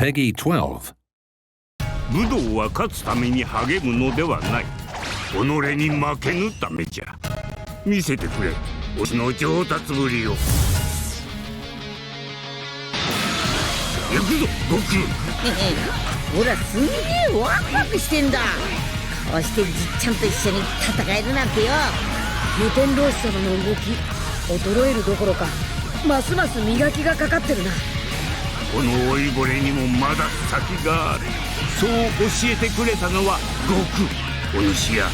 Peggy 12. 武道は勝つために励むのではない。己に負けぬためじゃ。見せてくれ、俺の上達ぶりを。行くぞ、悟空。ほら、すんげえワクワクしてんだ。こうしてじっちゃんと一緒に戦えるなんてよ。無天老師様の動き衰えるどころかますます磨きがかかってるな。この老いぼれにもまだ先がある。そう教えてくれたのは悟空、お主や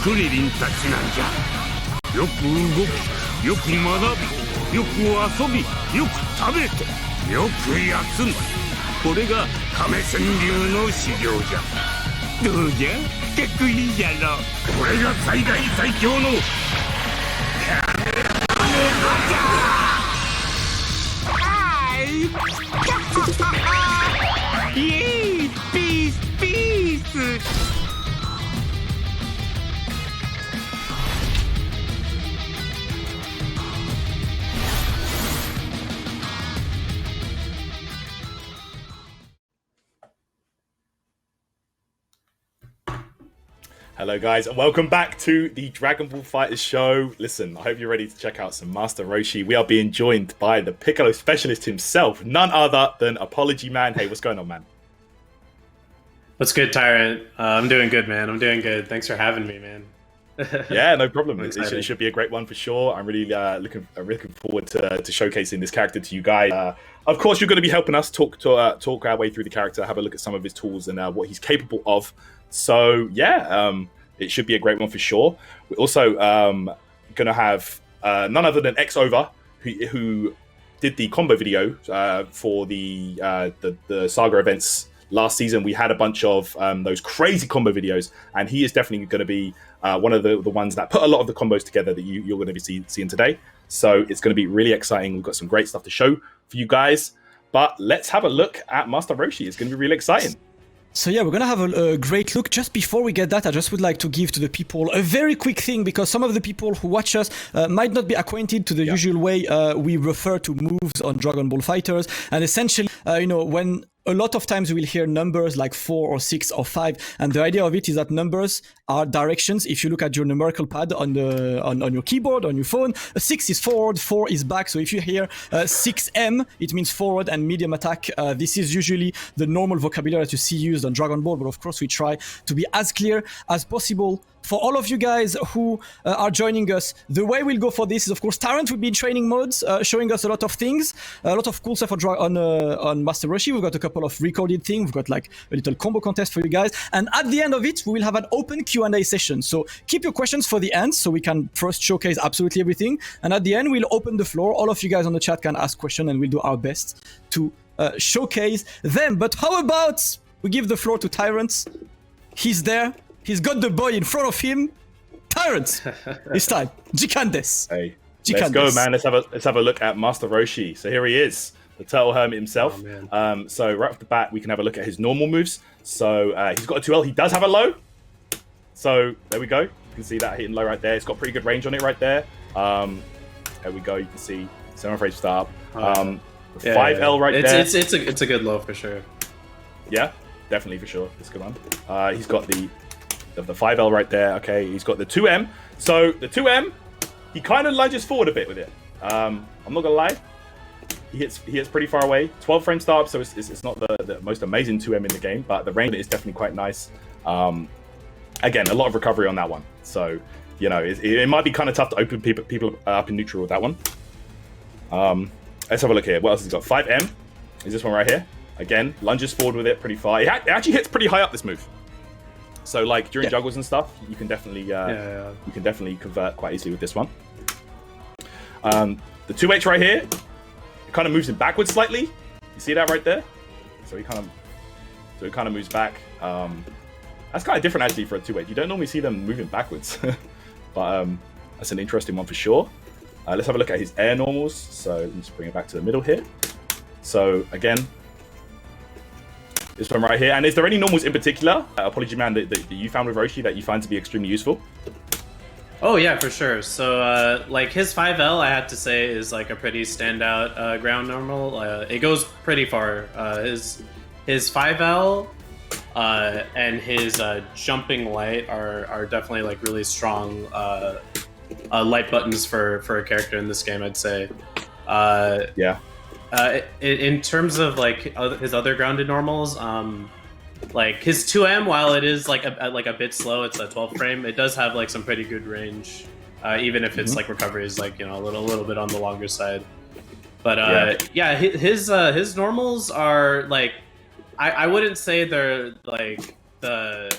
クリリンたちなんじゃ。よく動き、よく学び、よく遊び、よく食べて、よく休む。これが亀仙流の修行じゃ。どうじゃ、かっこいいじゃろ。これが最大最強の亀じゃ。イエーイ、ピースピース。Hello guys and welcome back to the Dragon Ball FighterZ show. Listen, I hope you're ready to check out some Master Roshi. We are being joined by the Piccolo specialist himself, none other than ApologyMan. Hey, what's going on, man? What's good, Tyrant? I'm doing good, man. I'm doing good. Thanks for having me, man. Yeah, no problem. It should be a great one for sure. I'm really looking forward to showcasing this character to you guys. Of course, you're going to be helping us talk our way through the character, have a look at some of his tools and what he's capable of. So yeah, it should be a great one for sure. We're also going to have none other than X-Over, who did the combo video for the Saga events last season. We had a bunch of those crazy combo videos, and he is definitely going to be one of the ones that put a lot of the combos together that you're going to be seeing today. So it's going to be really exciting. We've got some great stuff to show for you guys. But let's have a look at Master Roshi. It's going to be really exciting. So yeah, we're gonna have a great look. Just before we get that, I just would like to give to the people a very quick thing, because some of the people who watch us might not be acquainted to the usual way we refer to moves on Dragon Ball FighterZ. And essentially, when a lot of times we will hear numbers like 4 or 6 or 5, and the idea of it is that numbers are directions. If you look at your numerical pad on your keyboard, on your phone, 6 is forward, 4 is back. So if you hear 6M, it means forward and medium attack. This is usually the normal vocabulary that you see used on Dragon Ball, but of course we try to be as clear as possible. For all of you guys who are joining us, the way we'll go for this is, of course, Tyrant will be in training modes, showing us a lot of things, a lot of cool stuff on Master Roshi. We've got a couple of recorded things. We've got like a little combo contest for you guys. And at the end of it, we will have an open Q&A session. So keep your questions for the end so we can first showcase absolutely everything. And at the end, we'll open the floor. All of you guys on the chat can ask questions, and we'll do our best to showcase them. But how about we give the floor to Tyrant? He's there. He's got the boy in front of him. Tyrant! This time. Jikandes. Hey, let's go, man. Let's have a look at Master Roshi. So here he is, the Turtle Hermit himself. Oh, so right off the bat, we can have a look at his normal moves. So he's got a 2L. He does have a low. So there we go. You can see that hitting low right there. It's got pretty good range on it right there. There we go. You can see 7 frames start. The 5L right there. It's a good low for sure. Yeah, definitely for sure. It's a good one. He's got the 5L right there. Okay, he's got the 2M. So the 2M, he kind of lunges forward a bit with it. I'm not gonna lie, he hits pretty far away. 12 frame start, so it's not the most amazing 2M in the game, but the range is definitely quite nice. Again, a lot of recovery on that one. So it might be kind of tough to open people up in neutral with that one. Let's have a look here. What else has he got? 5M is this one right here. Again, lunges forward with it pretty far. It actually hits pretty high up, this move. So like during juggles and stuff, you can definitely convert quite easily with this one. The 2H right here, it kind of moves him backwards slightly. You see that right there? So he kind of moves back. That's kind of different actually for a 2H. You don't normally see them moving backwards, but that's an interesting one for sure. Let's have a look at his air normals. So let's bring it back to the middle here. So again, this one right here. And is there any normals in particular, ApologyMan, that you found with Roshi that you find to be extremely useful? Oh yeah, for sure. So like his 5L, I have to say, is like a pretty standout ground normal. It goes pretty far. his 5L and his jumping light are definitely like really strong light buttons for a character in this game, I'd say. In terms of like his other grounded normals, like his 2M, while it is like a bit slow, it's a 12 frame. It does have like some pretty good range, even if it's like recovery is like, you know, a little bit on the longer side. But his normals are like, I wouldn't say they're like the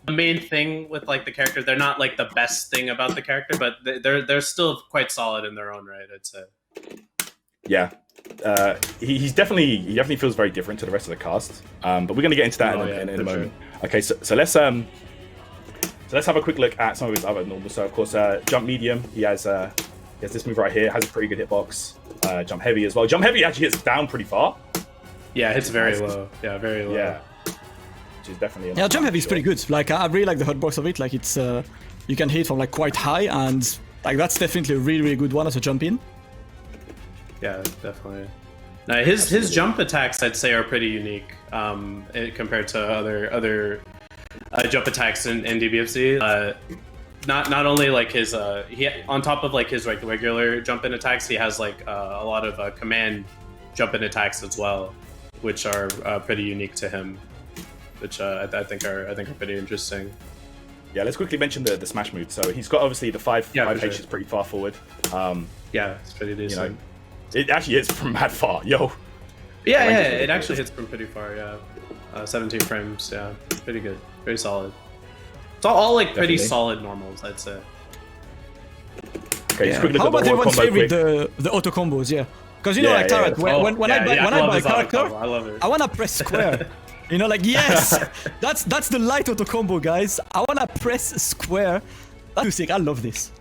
main thing with like the character. They're not like the best thing about the character, but they're still quite solid in their own right, I'd say. Yeah. He definitely feels very different to the rest of the cast. But we're gonna get into that in a moment. Sure. Okay, so let's have a quick look at some of his other normals. So of course, jump medium, he has this move right here, has a pretty good hitbox. Jump heavy as well. Jump heavy actually hits down pretty far. Yeah, it's very low. Yeah, very low. Yeah. Which is definitely jump heavy is pretty good. Like I really like the hitbox of it. Like it's you can hit from like quite high, and like that's definitely a really good one as a jump in. Yeah, definitely. Now his jump attacks, I'd say, are pretty unique compared to other jump attacks in DBFZ. Not only like his he on top of like his like regular jump in attacks, he has like a lot of command jump in attacks as well, which are pretty unique to him, which I think are pretty interesting. Yeah, let's quickly mention the smash move. So he's got obviously the 5H is pretty far forward. Yeah, it's pretty decent. You know, it actually hits from mad far, yo. Yeah, it actually hits from pretty far. Yeah, 17 frames. Yeah, pretty good, very solid. It's all like pretty solid normals, I'd say. Okay, just quickly how look at about the everyone's combo favorite, the auto combos? Yeah, because you know, like Tyrant, when I buy a character, I love it. I wanna press square. You know, like yes, that's the light auto combo, guys. I wanna press square. That's too sick. I love this.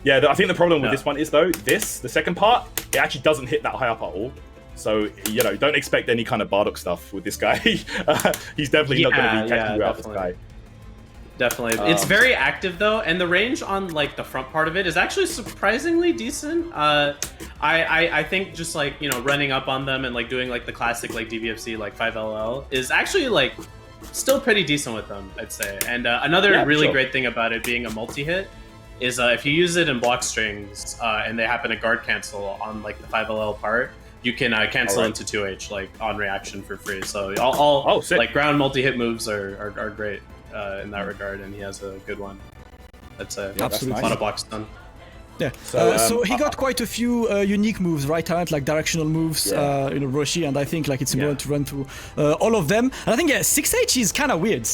Yeah, I think the problem with this one is though, the second part, it actually doesn't hit that high up at all. So, you know, don't expect any kind of Bardock stuff with this guy. He's definitely not going to be catching you out, this guy. Definitely. It's very active though, and the range on like the front part of it is actually surprisingly decent. I think just like, you know, running up on them and like doing like the classic like DBFZ like 5LL is actually like still pretty decent with them, I'd say. And another really great thing about it being a multi-hit is if you use it in block strings and they happen to guard cancel on like the 5LL part, you can cancel into 2H like on reaction for free. So all like ground multi-hit moves are great in that regard, and he has a good one. That's a lot of blocks done. Yeah. So he got quite a few unique moves, right? Tyrant, like directional moves, you know, Roshi, and I think like it's important to run through all of them. And I think 6H is kind of weird.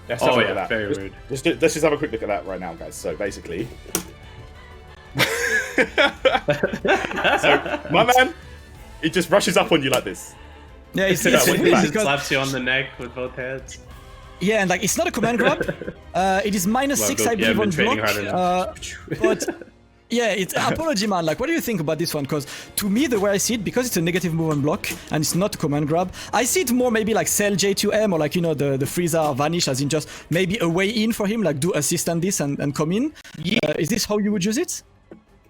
Let's very weird. Let's just have a quick look at that right now, guys. So basically, so my man, he just rushes up on you like this. Yeah, it's he slaps you on the neck with both hands. Yeah, and like it's not a command grab. It is -6, I believe, on block. But yeah, it's ApologyMan. Like, what do you think about this one? Because to me, the way I see it, because it's a negative move on block and it's not a command grab, I see it more maybe like sell J2M or like, you know, the Frieza vanish, as in just maybe a way in for him, like do assist on this and come in. Is this how you would use it?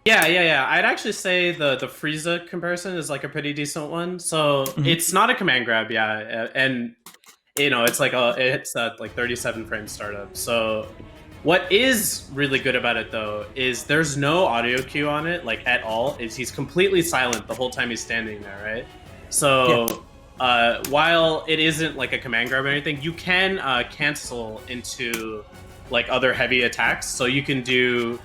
Yeah. I'd actually say the Frieza comparison is like a pretty decent one. So it's not a command grab, and you know, it's like it's like 37 frame startup. So what is really good about it though is there's no audio cue on it, like at all. He's completely silent the whole time he's standing there, right? So while it isn't like a command grab or anything, you can cancel into like other heavy attacks. So you can do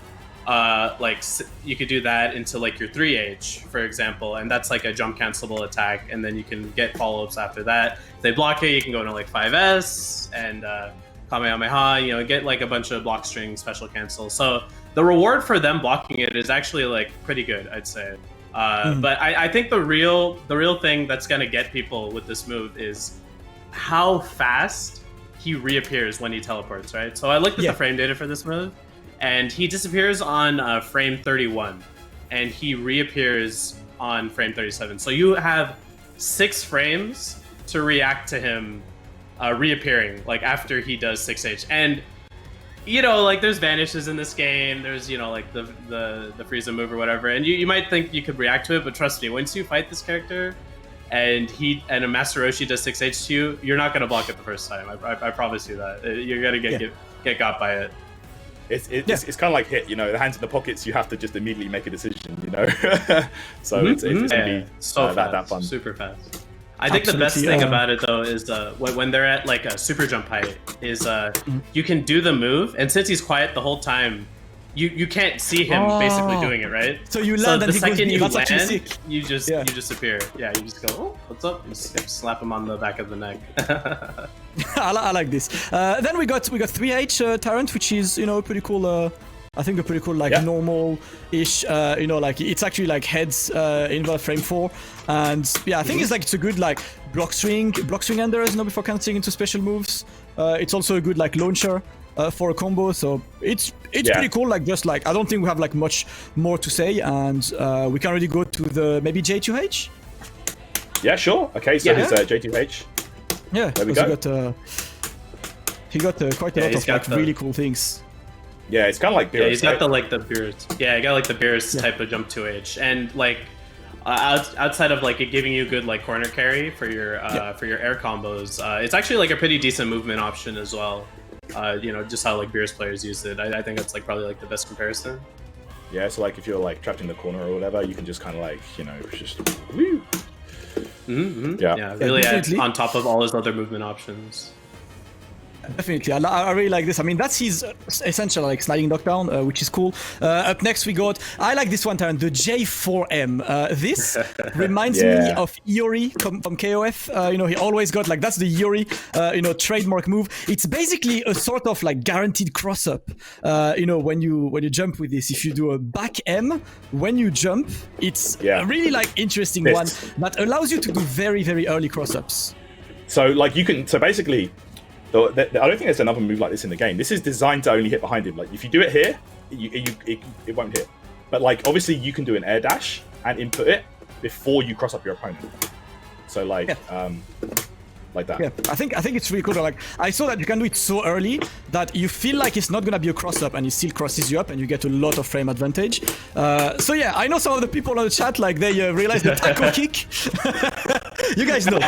you could do that into like your 3H, for example, and that's like a jump cancelable attack, and then you can get follow-ups after that. If they block it, you can go into like 5S and Kamehameha, you know, get like a bunch of block string special cancel. So the reward for them blocking it is actually like pretty good, I'd say. But I think the real thing that's gonna get people with this move is how fast he reappears when he teleports, right? So I looked at the frame data for this move, and he disappears on frame 31, and he reappears on frame 37. So you have 6 frames to react to him reappearing, like after he does 6H. And you know, like there's vanishes in this game. There's, you know, like the Frieza move or whatever, and you might think you could react to it, but trust me, once you fight this character, and a Master Roshi does 6H to you, you're not gonna block it the first time. I promise you that. You're gonna get got by it. It's kind of like hit, the hands in the pockets. You have to just immediately make a decision, So it's gonna be so that fun, super fast. I think the best thing about it though is when they're at like a super jump height is you can do the move, and since he's quiet the whole time, you can't see him basically doing it, right? So you land and the he goes, second you that's actually land, sick. you just appear. Yeah, you just go, oh, what's up? You just slap him on the back of the neck. I like this. Then we got 3H Tyrant, which is pretty cool. I think a pretty cool normal-ish. Like it's actually like heads involved frame 4, and yeah, I think it's a good like block swing ender before countering into special moves. It's also a good like launcher for a combo, so it's pretty cool. Like just like I don't think we have like much more to say, and we can already go to the maybe J2H. Yeah, sure. Okay, so it's J2H. Yeah, there we go. He got quite a lot of like really cool things. Yeah, it's kind of like Beerus. Yeah, he's got the Beerus. Yeah, he got like the Beerus type of jump 2H, and like outside of like it giving you good like corner carry for your air combos, it's actually like a pretty decent movement option as well. Just how like Beerus players use it. I think that's like probably like the best comparison. Yeah, so like if you're like trapped in the corner or whatever, you can just kind of like just woo. Yeah, really adds on top of all his other movement options. Definitely, I really like this. I mean, that's his essential like sliding knockdown, which is cool. Up next we got, I like this one, Tyrant, the J4M. This reminds me of Iori from KOF. He always got like, that's the Iori, trademark move. It's basically a sort of like guaranteed cross up. When you jump with this, if you do a back M when you jump, it's a really like interesting one that allows you to do very, very early cross ups. So like basically. I don't think there's another move like this in the game. This is designed to only hit behind him. Like if you do it here, it won't hit. But like obviously you can do an air dash and input it before you cross up your opponent. So like that. Yeah, I think it's really cool. Like I saw that you can do it so early that you feel like it's not gonna be a cross up, and it still crosses you up, and you get a lot of frame advantage. So yeah, I know some of the people on the chat like they realize the taco kick. You guys know.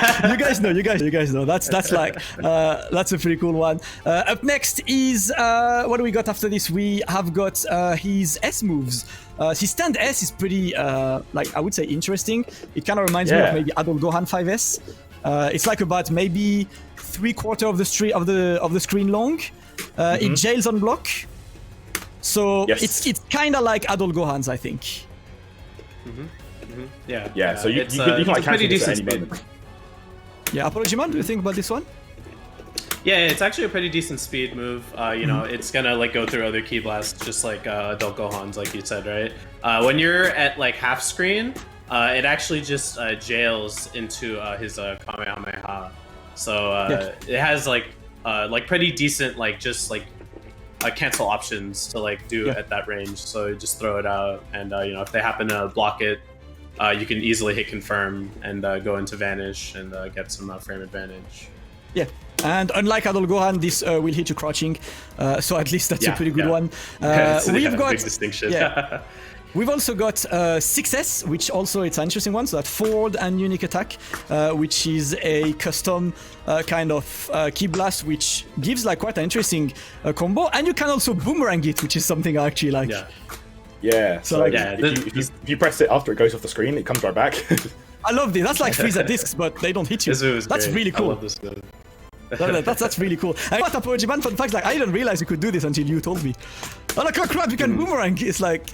That's like that's a pretty cool one. Up next is what do we got after this? We have got his S moves. His stand S is pretty like I would say interesting. It kind of reminds me of maybe Adol Gohan 5S. It's like about maybe 3/4 of the screen long. It jails on block, so it's kind of like Adol Gohan's, I think. Yeah. So you can like cancel this at any moment. Yeah, ApologyMan, do you think about this one? Yeah, it's actually a pretty decent speed move. It's gonna like go through other key blasts, just like Adult Gohan's, like you said, right? When you're at like half screen, it actually just jails into his Kamehameha. So it has like pretty decent just cancel options to like do at that range. So you just throw it out, and if they happen to block it, you can easily hit confirm and go into vanish and get some frame advantage. Yeah. And unlike Adol Gohan, this will hit you crouching, so at least that's a pretty good one. We've got big distinction. We've also got 6S, which also it's an interesting one. So that forward and unique attack, which is a custom kind of key blast, which gives like quite an interesting combo. And you can also boomerang it, which is something I actually like. Yeah. So like, if you press it after it goes off the screen, it comes right back. I love this. That's like Frieza discs, but they don't hit you. That's really cool. I love this move. That's really cool. And what ApologyMan, fun fact, like I didn't realize you could do this until you told me. Oh, like, oh crap, you can boomerang. It's like,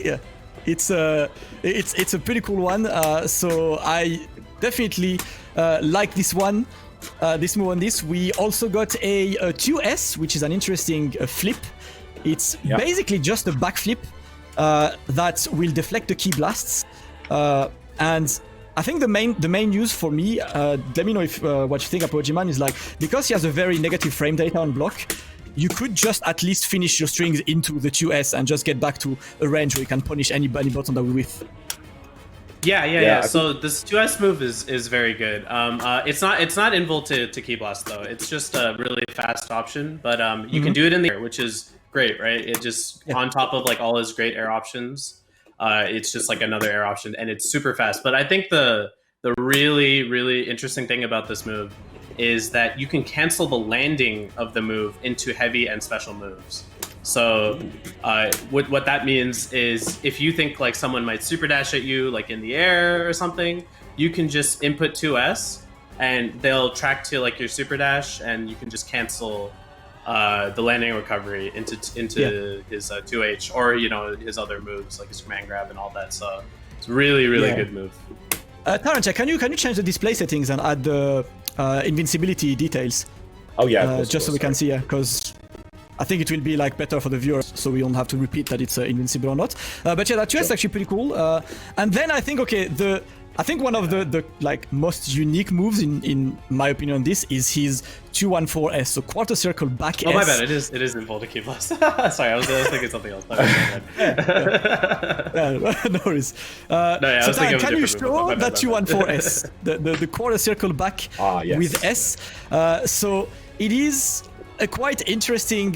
it's a pretty cool one. So I definitely like this one. This move on this. We also got a 2S, which is an interesting flip. It's basically just a backflip that will deflect the key blasts. And I think the main use for me, let me know if what you think, ApologyMan, is like, because he has a very negative frame data on block, you could just at least finish your strings into the 2S and just get back to a range where you can punish any button that we're with. Yeah. So this 2S move is very good. It's not invul to key blast though. It's just a really fast option, but you can do it in the air, which is great, right? It just on top of like all his great air options. It's just like another air option, and it's super fast. But I think the the really interesting thing about this move is that you can cancel the landing of the move into heavy and special moves. So what that means is if you think like someone might super dash at you like in the air or something, you can just input 2S and they'll track to like your super dash, and you can just cancel the landing recovery into his 2H or his other moves like his command grab and all that. So it's really good move. Tyrant, can you change the display settings and add the invincibility details? Oh yeah, just so we can see, because I think it will be like better for the viewers, so we don't have to repeat that it's invincible or not. But yeah, that 2S is actually pretty cool. And then I think I think one of the like most unique moves in my opinion on this is his 214S, so quarter circle back S. Oh my bad, it is in Volta Plus. Sorry, I was thinking something else. No worries. So can you show that 214S, the quarter circle back with S? So it is a quite interesting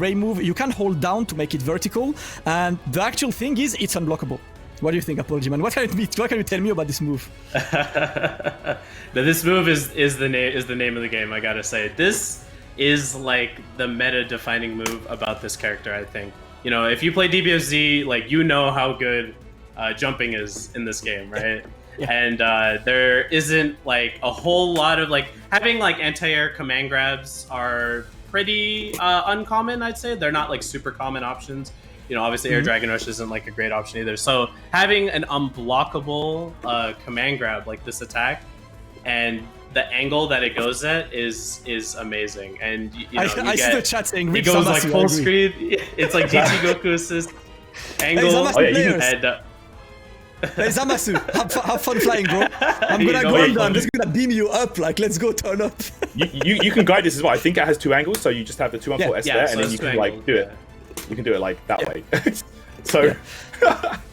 ray move. You can hold down to make it vertical, and the actual thing is it's unblockable. What do you think, ApologyMan? What can you tell me about this move? This move is the name of the game. I gotta say, this is like the meta-defining move about this character. I think if you play DBFZ, like how good jumping is in this game, right? Yeah. And there isn't like a whole lot of like having like anti-air command grabs are pretty uncommon. I'd say they're not like super common options. Obviously Air Dragon Rush isn't like a great option either. So having an unblockable command grab like this attack and the angle that it goes at is amazing. And I see the chat saying it goes like full screen. It's like DT Goku assist angle. Hey Zamasu, have fun flying, bro. I'm gonna go and I'm just gonna beam you up. Like, let's go turn up. you can guide this as well. I think it has 2 angles, so you just have the 214S there, so and then you can like do it. You can do it like that way. So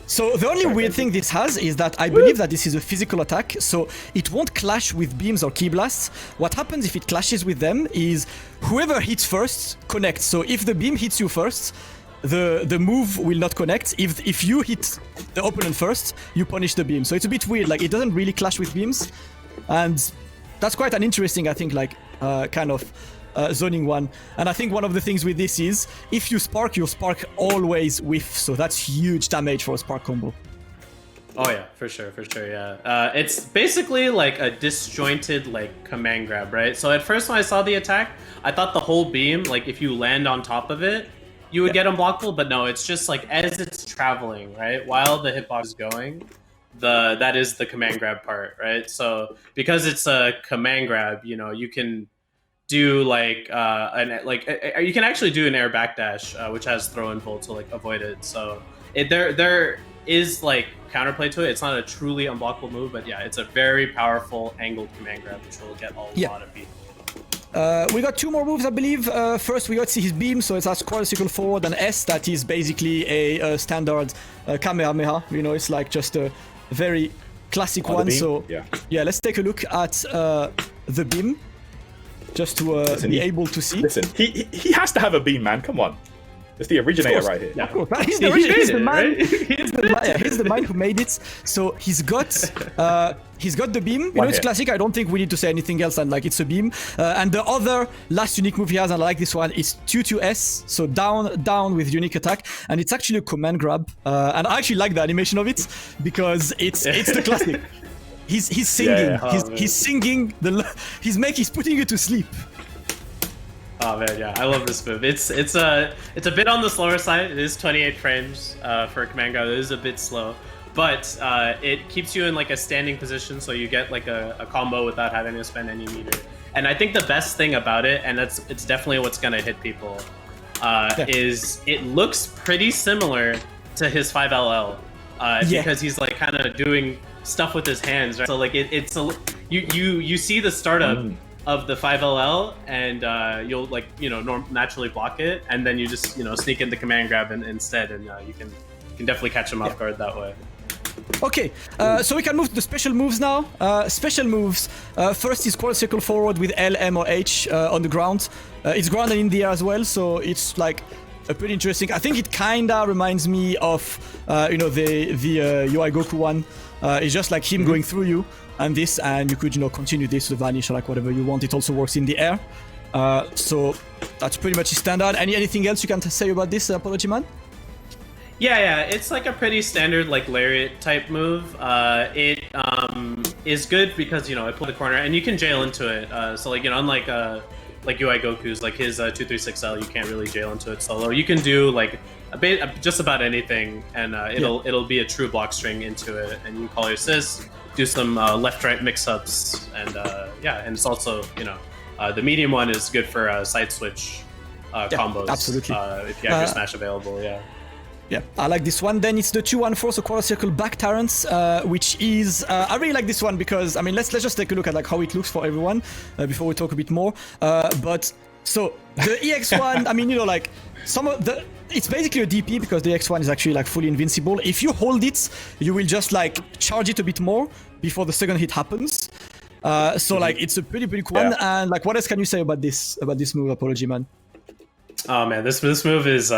so the only weird thing this has is that I believe that this is a physical attack, so it won't clash with beams or ki blasts. What happens if it clashes with them is whoever hits first connects. So if the beam hits you first, the move will not connect. If you hit the opponent first, you punish the beam. So it's a bit weird, like it doesn't really clash with beams, and that's quite an interesting, I think, like kind of zoning one. And I think one of the things with this is if you spark, your spark always whiff, so that's huge damage for a spark combo. Oh yeah, for sure, yeah. It's basically like a disjointed like command grab, right? So at first when I saw the attack, I thought the whole beam, like if you land on top of it, you would get unblockable, but no, it's just like as it's traveling, right? While the hitbox is going, that is the command grab part, right? So because it's a command grab, you can do like you can actually do an air backdash, which has throw and pull to like avoid it. So there is like counterplay to it. It's not a truly unblockable move, but yeah, it's a very powerful angled command grab, which will get a lot of people. We got 2 more moves, I believe. First, we got to see his beam, so it's a quarter circle forward, and S, that is basically a standard Kamehameha. It's like just a very classic one. So yeah, let's take a look at the beam, just to be able to see. Listen, he has to have a beam, man. Come on. It's the originator right here. Yeah. Of course. He's the originator. He's the man. Right? He's the man who made it. So he's got the beam. It's classic. I don't think we need to say anything else than like it's a beam. And the other last unique move he has, and I like this one, is 2-2-S. So down with unique attack, and it's actually a command grab. And I actually like the animation of it because it's the classic. He's singing. He's singing. He's putting you to sleep. Oh man, yeah, I love this move. It's a bit on the slower side. It is 28 frames for a command grab. It is a bit slow, but it keeps you in like a standing position, so you get like a combo without having to spend any meter. And I think the best thing about it, and it's definitely what's gonna hit people, is it looks pretty similar to his 5LL because he's like kind of doing stuff with his hands, right? So like you see the startup of the 5LL, and you'll like naturally block it, and then you just sneak in the command grab instead, and you can definitely catch them off guard that way. Okay, so we can move to the special moves now. Special moves. First is quarter circle forward with L, M, or H on the ground. It's grounded in the air as well, so it's like pretty interesting. I think it kinda reminds me of the UI Goku one. It's just like him going through you and this, and you could continue this to vanish or like whatever you want. It also works in the air. So that's pretty much standard. Anything else you can say about this, ApologyMan? Yeah, it's like a pretty standard like lariat type move. It is good because it pull the corner and you can jail into it. So like unlike like UI Goku's, like his 236L, you can't really jail into it solo. You can do like just about anything, and it'll be a true block string into it, and you call your assist, do some left-right mix-ups, and and it's also the medium one is good for side switch combos. Absolutely. If you have your smash available, Yeah, I like this one. Then it's the 2-1-4, so quarter circle back Tyrants, which is I really like this one because I mean let's just take a look at like how it looks for everyone before we talk a bit more. But so the EX1, I mean like some of the it's basically a DP because the EX1 is actually like fully invincible. If you hold it, you will just like charge it a bit more before the second hit happens. So like it's a pretty cool one. And like what else can you say about this move, ApologyMan? Oh man, this move is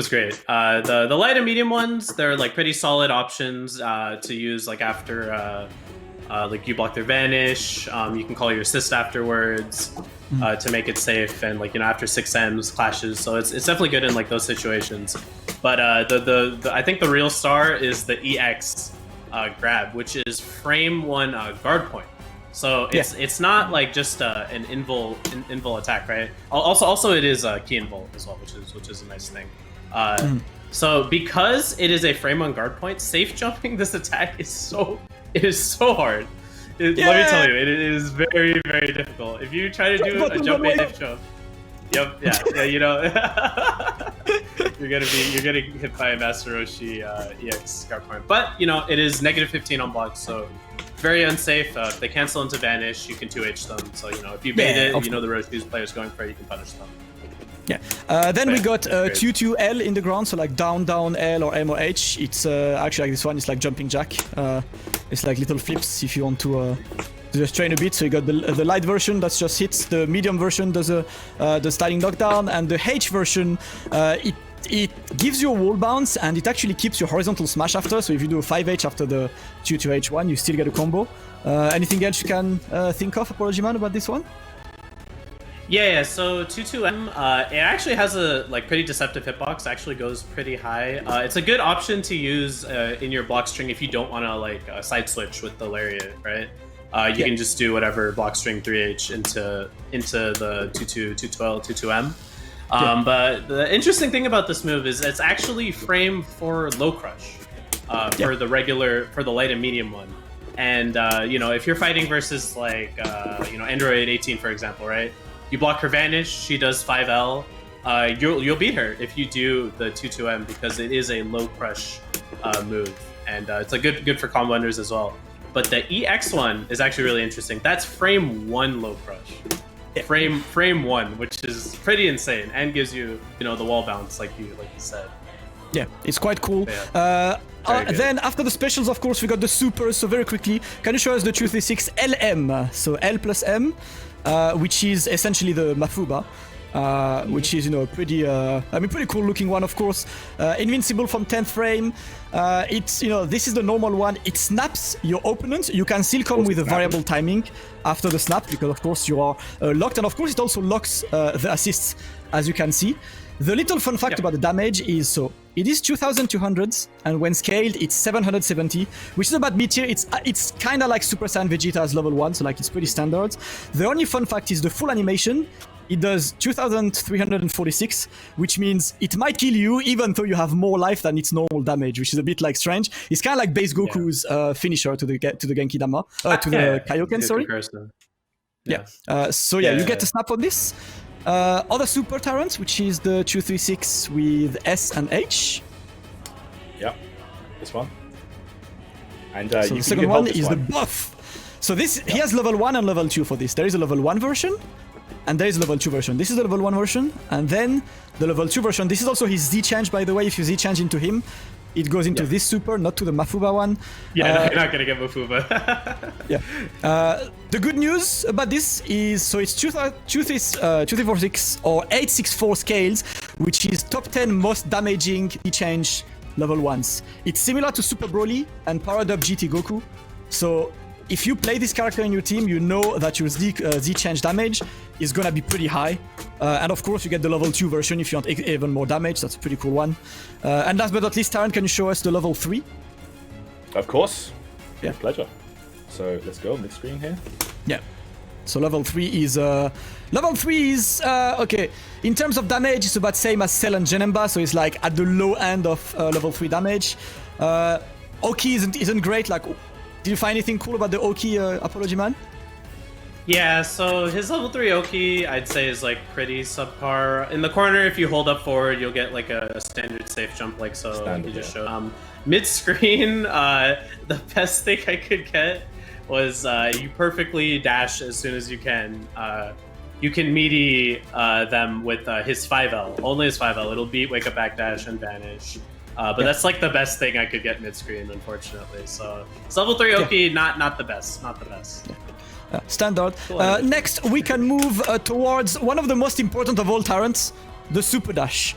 great. The light and medium ones, they're like pretty solid options to use like after like you block their vanish. You can call your assist afterwards to make it safe, and like after 6Ms clashes. So it's definitely good in like those situations. But the I think the real star is the EX grab, which is frame 1 guard point. So it's not like just an invul attack, right? Also it is key invul as well, which is a nice thing. So because it is a frame 1 guard point, safe jumping this attack is so hard. Let me tell you, it is very difficult. If you try to do a jump and hip jump, you're gonna hit by a Master Roshi EX guard point. But it is -15 on blocks, so very unsafe. If they cancel into vanish, you can 2H them. So if you bait it, the Roshi's player's going for it, you can punish them. Yeah. Then we got 2-2L in the ground, so like down L or M or H. It's actually like this one is like jumping jack. It's like little flips if you want to just train a bit. So you got the light version that's just hits. The medium version does the sliding knockdown, and the H version it gives you a wall bounce and it actually keeps your horizontal smash after. So if you do a 5H after the 2-2H1, you still get a combo. Anything else you can think of, ApologyMan, about this one? Yeah. So 2-2M, it actually has a like pretty deceptive hitbox. Actually goes pretty high. It's a good option to use in your block string if you don't want to like side switch with the lariat, right? You can just do whatever block string 3H into the 2-2L, 2-2M. But the interesting thing about this move is it's actually framed for low crush for the light and medium one. And if you're fighting versus like Android 18 for example, right? You block her vanish, she does 5L. You'll beat her if you do the 2-2M because it is a low crush move, and it's a good for combo enders as well. But the EX one is actually really interesting. That's frame 1 low crush. Frame 1, which is pretty insane, and gives you the wall bounce like you said. Yeah, it's quite cool. Then after the specials, of course, we got the supers. So very quickly, can you show us the 236 LM? So L plus M, which is essentially the Mafuba. Which is pretty cool looking one, of course. Invincible from 10th frame. It's this is the normal one. It snaps your opponent. You can still come with a variable timing after the snap because of course you are locked, and of course it also locks the assists, as you can see. The little fun fact about the damage is so it is 2200 and when scaled it's 770, which is about mid-tier. It's kind of like Super Saiyan Vegeta's level 1, so like it's pretty standard. The only fun fact is the full animation. It does 2346, which means it might kill you even though you have more life than its normal damage, which is a bit like strange. It's kind of like base Goku's finisher to the Genki Dama, to the Kaioken, sorry. You get a snap on this. Other super Tyrants, which is the 236 with S and H. Yeah, this one. And so the second one is the buff. So this he has level 1 and level 2 for this. There is a level 1 version. And there is a level 2 version. This is the level 1 version, and then the level 2 version. This is also his Z change, by the way. If you Z change into him, it goes into this super, not to the Mafuba one. Yeah, you're not gonna get Mafuba. The good news about this is, so it's 2346 or 864 scales, which is top 10 most damaging E-Change level 1s. It's similar to Super Broly and powered up GT Goku. So if you play this character in your team, you know that your Z-Change damage is gonna be pretty high. And of course, you get the level 2 version if you want even more damage. That's a pretty cool one. And last but not least, Tyrant, can you show us the level 3? Of course. Yeah. With pleasure. So let's go mid-screen here. Yeah. So level 3 is okay. In terms of damage, it's about same as Cell and Genemba, so it's like at the low end of level 3 damage. Oki isn't great. Like, did you find anything cool about the Oki, ApologyMan? Yeah, so his level 3 Oki, I'd say, is like pretty subpar. In the corner, if you hold up forward, you'll get like a standard safe jump, like so Standard, you just yeah. showed. Mid-screen, the best thing I could get was you perfectly dash as soon as you can. You can meaty them with his 5L, only his 5L. It'll beat Wake Up Back Dash and Vanish. But that's like the best thing I could get mid-screen, unfortunately. So it's level 3 Oki, not the best, not the best. Standard. Next, we can move towards one of the most important of all Tyrants, the Super Dash.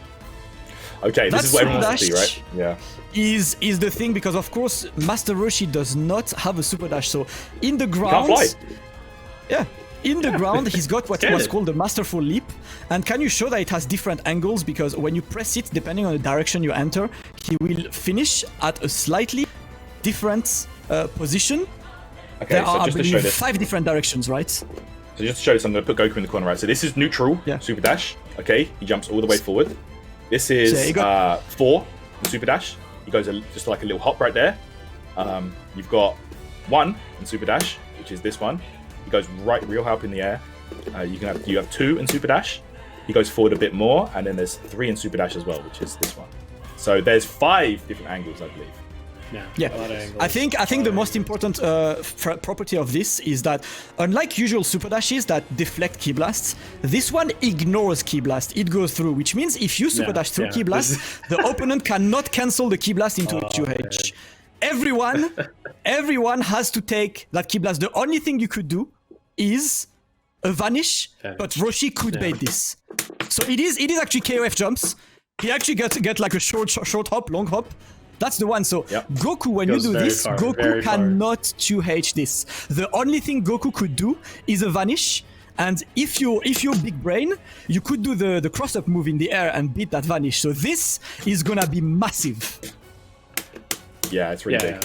Okay, this is what everyone wants to Super see, right? Yeah. Is the thing, because of course Master Roshi does not have a Super Dash. So in the ground, Can't fly. yeah, in the ground he's got what was called the Masterful Leap. And can you show that it has different angles? Because when you press it, depending on the direction you enter, he will finish at a slightly different position. Okay, There so are, I just to show believe, this. 5 different directions, right? So just to show this, I'm going to put Goku in the corner, right? So this is neutral, Yeah. Super Dash. Okay, he jumps all the way forward. This is So you got- 4, Super Dash. He goes just like a little hop right there. You've got 1 in Super Dash, which is this one. He goes real high up in the air. You have 2 in Super Dash. He goes forward a bit more, and then there's 3 in Super Dash as well, which is this one. So there's 5 different angles, I believe. Yeah, I think the most important property of this is that unlike usual Super Dashes that deflect Ki Blasts, this one ignores Ki Blast. It goes through, which means if you Super Dash through Ki Blast, the opponent cannot cancel the Ki Blast into a QH. Everyone has to take that Ki Blast. The only thing you could do is a Vanish, but Roshi could bait this. So it is actually KOF jumps. He actually get like a short hop, long hop. That's the one. So Goku, when you do this, Goku cannot 2H this. The only thing Goku could do is a Vanish. And if you're big brain, you could do the cross-up move in the air and beat that Vanish. So this is gonna be massive. Yeah, it's really big.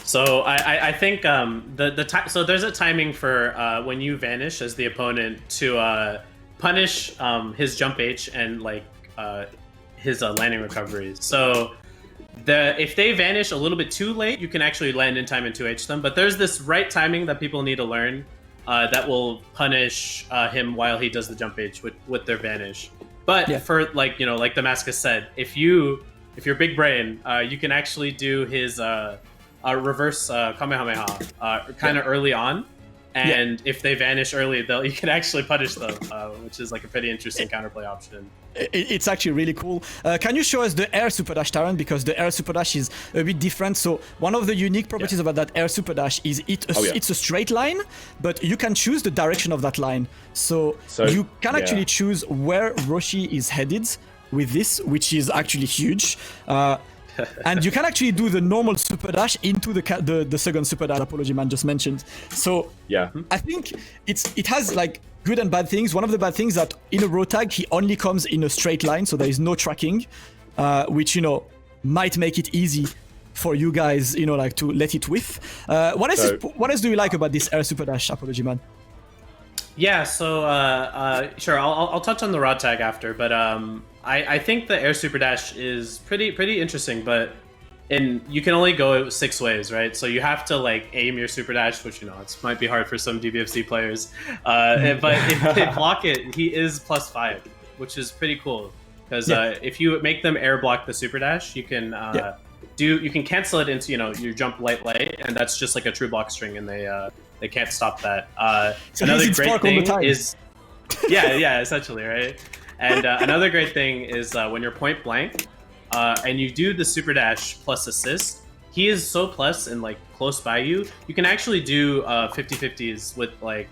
So I think so there's a timing for when you vanish as the opponent to punish his jump H and like his landing recoveries. So if they vanish a little bit too late, you can actually land in time and 2H them. But there's this right timing that people need to learn that will punish him while he does the jump H with their vanish. But for like like Damascus said, if you're big brain, you can actually do his reverse Kamehameha kind of early on. And if they vanish early, you can actually punish them, which is like a pretty interesting counterplay option. It's actually really cool. Can you show us the Air Super Dash, Tyrant? Because the Air Super Dash is a bit different. So one of the unique properties about that Air Super Dash is it's a straight line, but you can choose the direction of that line. So you can actually choose where Roshi is headed with this, which is actually huge. And you can actually do the normal Super Dash into the second Super Dash ApologyMan just mentioned. So I think it has like good and bad things. One of the bad things that in a row tag he only comes in a straight line, so there is no tracking, which might make it easy for you guys, like to let it whiff. What else do you like about this Air Super Dash, ApologyMan? Yeah, so sure, I'll touch on the rod tag after, but I think the Air Super Dash is pretty interesting, but you can only go 6 ways, right? So you have to like aim your Super Dash, which it might be hard for some DBFZ players. But if they block it, he is +5, which is pretty cool because if you make them air block the Super Dash, you can you can cancel it into your jump light, and that's just like a true block string, and they can't stop that. So another great thing is essentially, right? And another great thing is when you're point blank and you do the Super Dash plus assist, he is so plus and like close by you, you can actually do 50-50s with like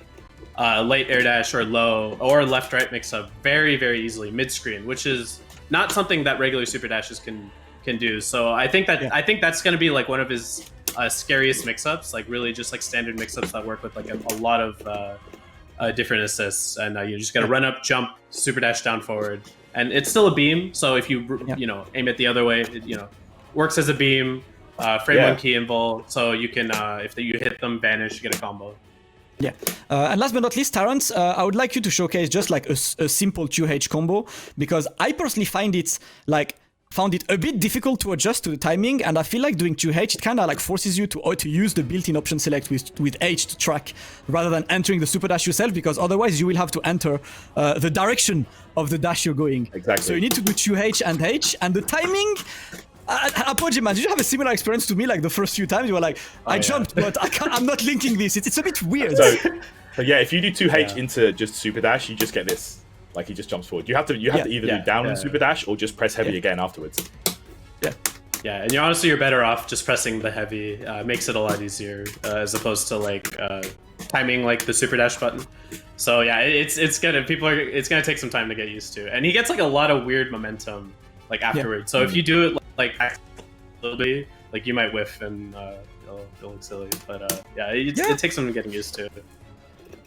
late air dash or low or left-right mix-up very, very easily mid-screen, which is not something that regular super dashes can do. So I think that's going to be like one of his scariest mix-ups, like really just like standard mix-ups that work with like a lot of different assists, and you just got to run up, jump, super dash down forward, and it's still a beam. So if you aim it the other way, it works as a beam. Frame one key invul, so you can if you hit them, vanish, get a combo. Yeah, and last but not least, Tyrant, I would like you to showcase just like a simple 2H combo, because I personally found it a bit difficult to adjust to the timing, and I feel like doing 2H, it kind of like forces you to use the built-in option select with H to track, rather than entering the super dash yourself, because otherwise you will have to enter the direction of the dash you're going. Exactly. So you need to do 2H and H, and the timing... ApologyMan, did you have a similar experience to me? Like the first few times, you were like, I jumped, but I'm not linking this. It's a bit weird. So yeah, if you do 2H into just super dash, you just get this. Like he just jumps forward. You have to either do down and super dash or just press heavy again afterwards. Yeah, and you're better off just pressing the heavy. Makes it a lot easier as opposed to like timing like the super dash button. So yeah, it's gonna take some time to get used to. And he gets like a lot of weird momentum like afterwards. So if you do it like a little bit, like you might whiff and it'll look silly. But it takes some getting used to.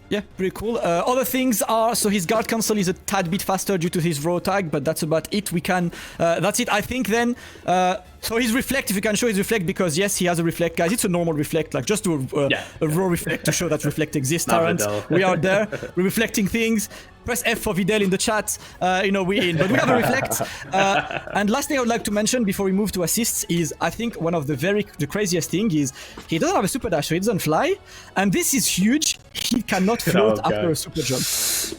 Yeah, pretty cool. Other things are, so his guard cancel is a tad bit faster due to his raw tag, but that's about it. That's it, I think then. So his reflect, if you can show his reflect, because yes, he has a reflect, guys. It's a normal reflect, like just do a raw reflect to show that reflect exists, Tyrant. We are there, we're reflecting things. Press F for Videl in the chat, we're in, but we have a reflect. And last thing I would like to mention before we move to assists is, I think one of the craziest thing is, he doesn't have a super dash, so he doesn't fly, and this is huge. He cannot float after a super jump.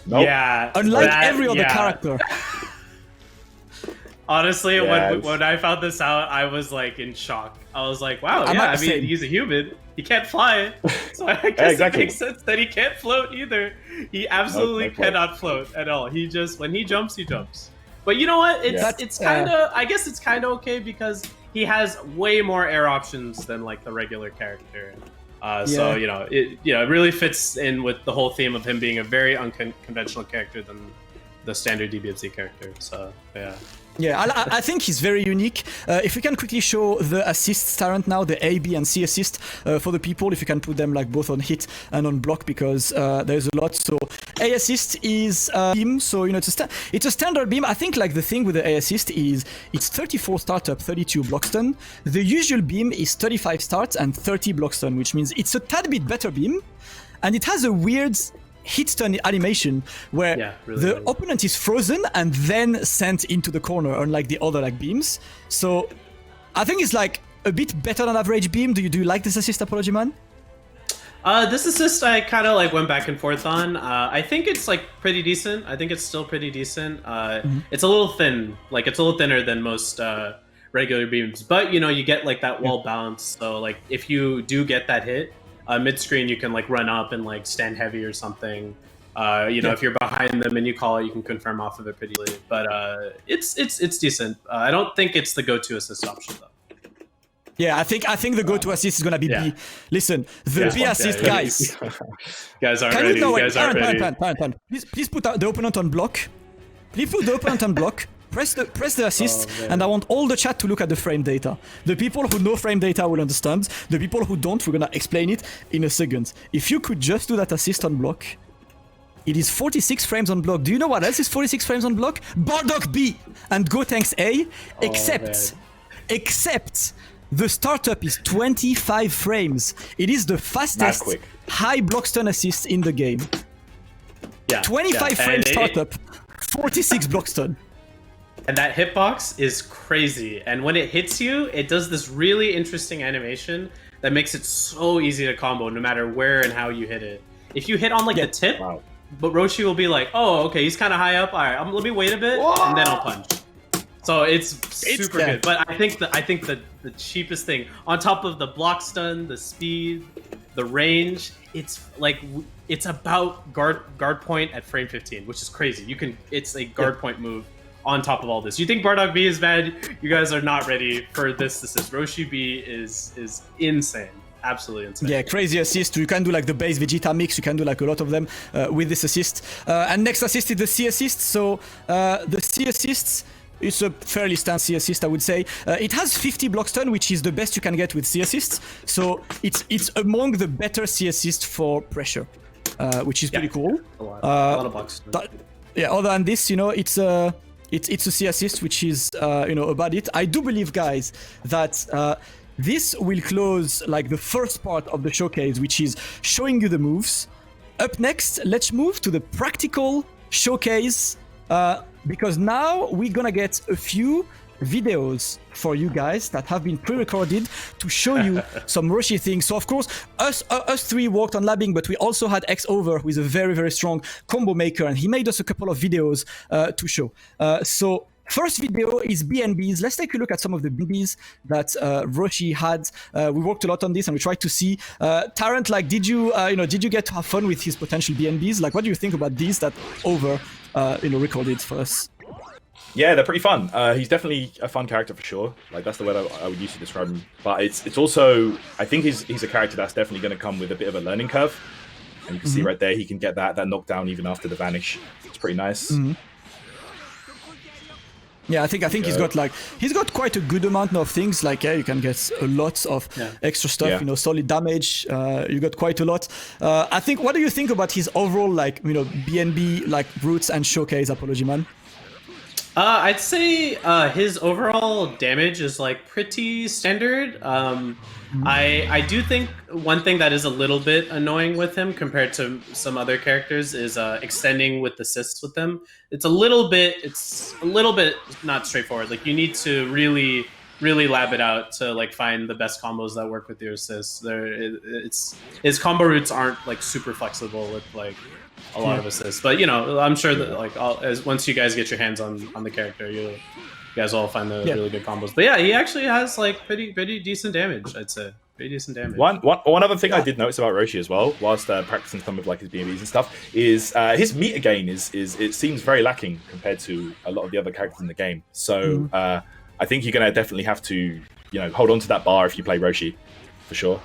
Nope. Yeah. Unlike every other character. Honestly, when I found this out, I was like in shock. I was like, wow, he's a human. He can't fly. So I guess it makes sense that he can't float either. He absolutely cannot float at all. He just, when he jumps, he jumps. But you know what? It's kind of, I guess it's kind of okay because he has way more air options than like the regular character. So, it really fits in with the whole theme of him being a very unconventional character than the standard DBFZ character. So, yeah. Yeah, I think he's very unique. If we can quickly show the assists, Tyrant, now, the A, B, and C assist for the people, if you can put them like both on hit and on block, because there's a lot. So A assist is beam, so it's a standard beam. I think like the thing with the A assist is it's 34 startup, 32 block stun. The usual beam is 35 starts and 30 block stun, which means it's a tad bit better beam, and it has a weird hit stun animation where the opponent is frozen and then sent into the corner, unlike the other like beams. So I think it's like a bit better than average beam. Do you like this assist, ApologyMan? This assist I kind of like went back and forth on. I think it's like pretty decent. I think it's still pretty decent. It's a little thin, like it's a little thinner than most regular beams, but you get like that wall bounce. So like if you do get that hit, mid-screen, you can like run up and like stand heavy or something. If you're behind them and you call it, you can confirm off of it pretty easily. But it's decent. I don't think it's the go-to assist option though. Yeah, I think the go-to assist is gonna be B. Listen, the B assist, guys. Guys aren't ready. Pan. Please put the opponent on block. Please put the opponent on block. Press the assist, and I want all the chat to look at the frame data. The people who know frame data will understand. The people who don't, we're gonna explain it in a second. If you could just do that assist on block, it is 46 frames on block. Do you know what else is 46 frames on block? Bardock B and Go Tanks A, except the startup is 25 frames. It is the fastest high block stun assist in the game. 25 frame startup, 46 block stun. And that hitbox is crazy. And when it hits you, it does this really interesting animation that makes it so easy to combo no matter where and how you hit it. If you hit on like the tip, but Roshi will be like, oh, okay, he's kind of high up. All right, let me wait a bit, and then I'll punch. So it's super good. But I think the cheapest thing, on top of the block stun, the speed, the range, it's about guard point at frame 15, which is crazy. It's a guard point move on top of all this. You think Bardock B is bad? You guys are not ready for this assist. Roshi B is insane. absolutely insane. Yeah, crazy assist. You can do like the base Vegeta mix. You can do like a lot of them with this assist. And next assist is the C assist. So the C assists. It's a fairly standard C assist, I would say. It has 50 block stun, which is the best you can get with C assists. So it's among the better C assists for pressure, which is pretty cool. A lot of blocks. Yeah, other than this, it's a C assist, which is about it. I do believe, guys, that this will close like the first part of the showcase, which is showing you the moves. Up next, let's move to the practical showcase. Because now we're gonna get a few videos for you guys that have been pre-recorded to show you some Roshi things. So of course, us three worked on labbing, but we also had X Over, who is a very, very strong combo maker, and he made us a couple of videos to show. So first video is BNBs. Let's take a look at some of the BNBs that Roshi had. We worked a lot on this, and we tried to see. Tyrant, like, did you get to have fun with his potential BNBs? Like, what do you think about these that Over recorded for us? Yeah, they're pretty fun. He's definitely a fun character for sure. Like, that's the word I would use to describe him. But it's also, I think he's a character that's definitely going to come with a bit of a learning curve. And you can see right there, he can get that knockdown even after the vanish. It's pretty nice. Yeah, I think he's got quite a good amount of things. Like, you can get a lot of extra stuff. Solid damage. You got quite a lot. I think. What do you think about his overall BNB roots and showcase, ApologyMan? I'd say his overall damage is pretty standard. I do think one thing that is a little bit annoying with him compared to some other characters is extending with assists with them. It's a little bit not straightforward. Like, you need to really lab it out to find the best combos that work with your assists. His combo routes aren't super flexible with a lot of assists, but I'm sure that once you guys get your hands on the character, you guys all find the really good combos. But yeah, he actually has pretty decent damage, I'd say. Pretty decent damage. One other thing I did notice about Roshi as well, whilst practicing some of his BMBs and stuff, is his meter gain is it seems very lacking compared to a lot of the other characters in the game. So I think you're gonna definitely have to hold on to that bar if you play Roshi, for sure.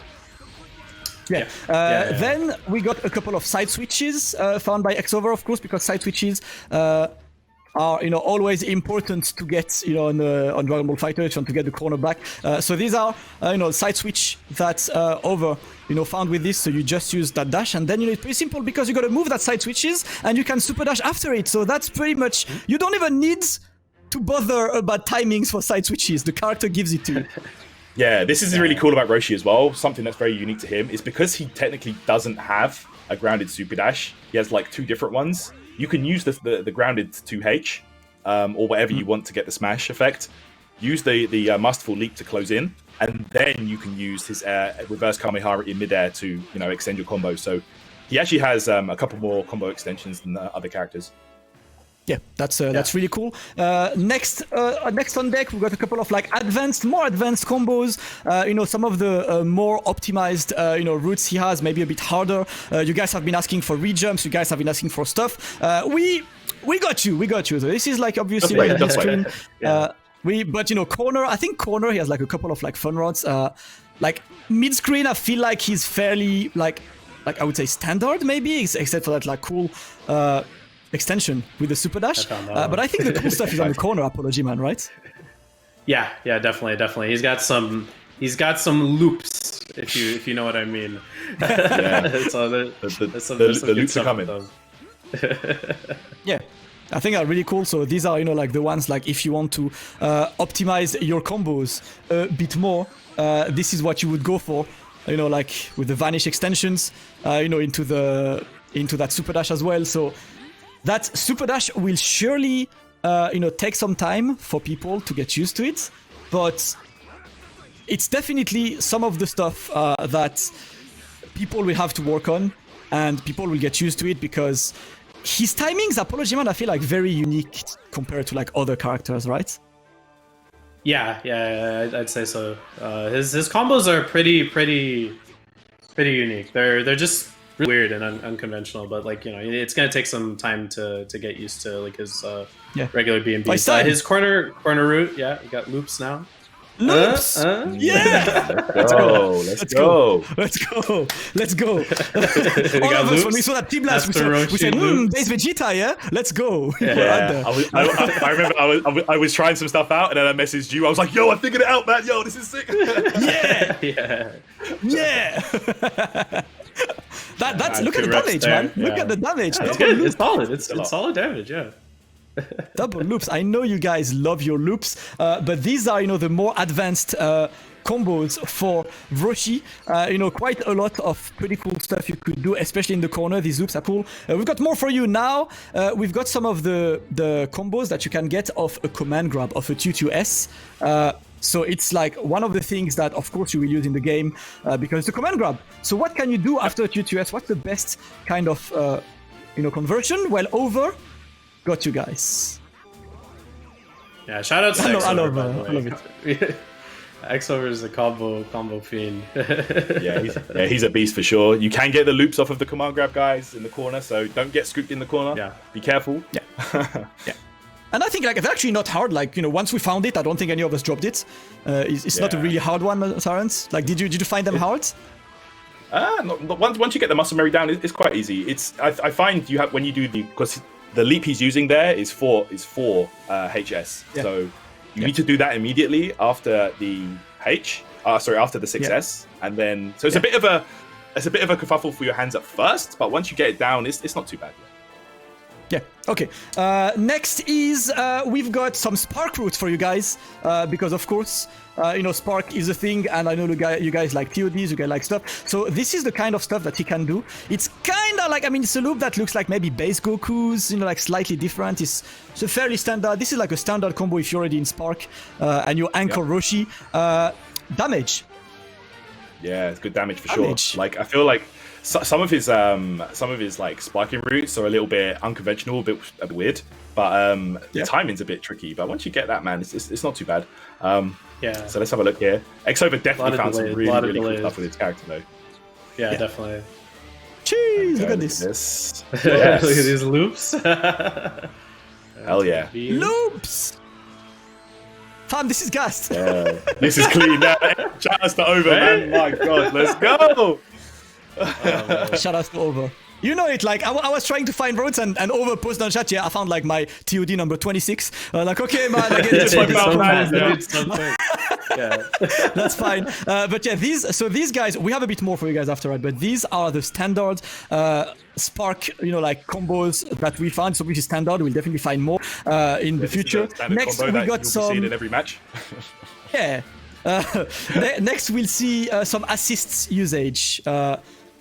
Then we got a couple of side switches found by X Over, of course, because side switches are always important to get on Dragon Ball FighterZ if you want to get the corner back. So these are side switch that Over found with this. So you just use that dash, and then it's pretty simple because you got to move that side switches and you can super dash after it. So that's pretty much, you don't even need to bother about timings for side switches. The character gives it to you. Yeah, this is really cool about Roshi as well. Something that's very unique to him is because he technically doesn't have a grounded super dash. He has two different ones. You can use the grounded 2H or whatever you want to get the smash effect. Use the masterful leap to close in, and then you can use his reverse Kamehameha in midair to extend your combo. So he actually has a couple more combo extensions than other characters. Yeah, that's really cool. Next on deck, we've got a couple of more advanced combos. Some of the more optimized routes he has, maybe a bit harder. You guys have been asking for rejumps. You guys have been asking for stuff. We got you. So this is obviously mid-screen. But corner. I think corner. He has a couple of fun routes. Mid-screen, I feel like he's fairly I would say standard maybe, except for that cool. Extension with the super dash, but I think the cool stuff is on the corner, ApologyMan, right? Yeah, definitely. He's got some loops, if you know what I mean. So the loops are coming. Yeah, I think they're really cool. So these are the ones if you want to optimize your combos a bit more, this is what you would go for. With the vanish extensions, into that super dash as well. So that super dash will surely, take some time for people to get used to it, but it's definitely some of the stuff that people will have to work on, and people will get used to it because his timings, ApologyMan, I feel very unique compared to other characters, right? Yeah, I'd say so. His combos are pretty unique. They're just really weird and unconventional, but it's gonna take some time to get used to his regular BNB. His corner route, we got loops now. Loops! Yeah! Let's go. Let's go. Let's go. All of us, when we saw that team blast, we said, base Vegeta, yeah? Let's go. Yeah. I remember I was trying some stuff out, and then I messaged you. I was like, yo, I figured it out, man. Yo, this is sick. Yeah. That's look at the damage, man. Look at the damage. It's good. It's solid. It's solid damage, yeah. Double loops. I know you guys love your loops, but these are, the more advanced combos for Roshi. Quite a lot of pretty cool stuff you could do, especially in the corner. These loops are cool. We've got more for you now. We've got some of the combos that you can get off a command grab of a 2-2-S. So it's like one of the things that, of course, you will use in the game because it's a command grab. So what can you do after a 2-2-S? What's the best kind of, conversion? Well, over. Got you guys. Yeah, shout out to I love it. X-Over is a combo fiend. He's a beast for sure. You can get the loops off of the command grab guys in the corner, so don't get scooped in the corner. Yeah. Be careful. Yeah. And I think it's actually not hard. Once we found it, I don't think any of us dropped it. It's not a really hard one, Tyrant. Did you find them hard? Once you get the muscle memory down, it's quite easy. I find you have when you do because the leap he's using there is 4 HS. Yeah. So you need to do that immediately after the after the 6S, and then it's a bit of a kerfuffle for your hands at first, but once you get it down, it's not too bad. Yeah, okay. Next is we've got some Spark routes for you guys because, of course, Spark is a thing, and I know you guys like TODs, you guys like stuff. So this is the kind of stuff that he can do. It's kind of it's a loop that looks like maybe base Goku's, slightly different. It's a fairly standard. This is like a standard combo if you're already in Spark and you anchor Roshi. Damage. Yeah, it's good damage for sure. I feel like some of his sparking routes are a little bit unconventional, a bit weird, but the timing's a bit tricky. But once you get that, man, it's not too bad. So let's have a look here. X-Over definitely found some really cool stuff with his character though. Yeah, definitely. Jeez, look at this. Yes. Look at these loops. Hell yeah. Loops! Fam, this is gassed. Yeah. This is clean. Shout out to Over, man. My God, let's go. Shout out to Over. You know it, I was trying to find roads and Over posted on chat, I found my TOD number 26. Okay, man, I get it. Yeah. That's fine. But yeah, these guys, we have a bit more for you guys after, right? But these are the standard Spark, combos that we found. So which is standard, we'll definitely find more in the future. Next, we got some. You'll be seeing in every match. Yeah. Next, we'll see some assists usage.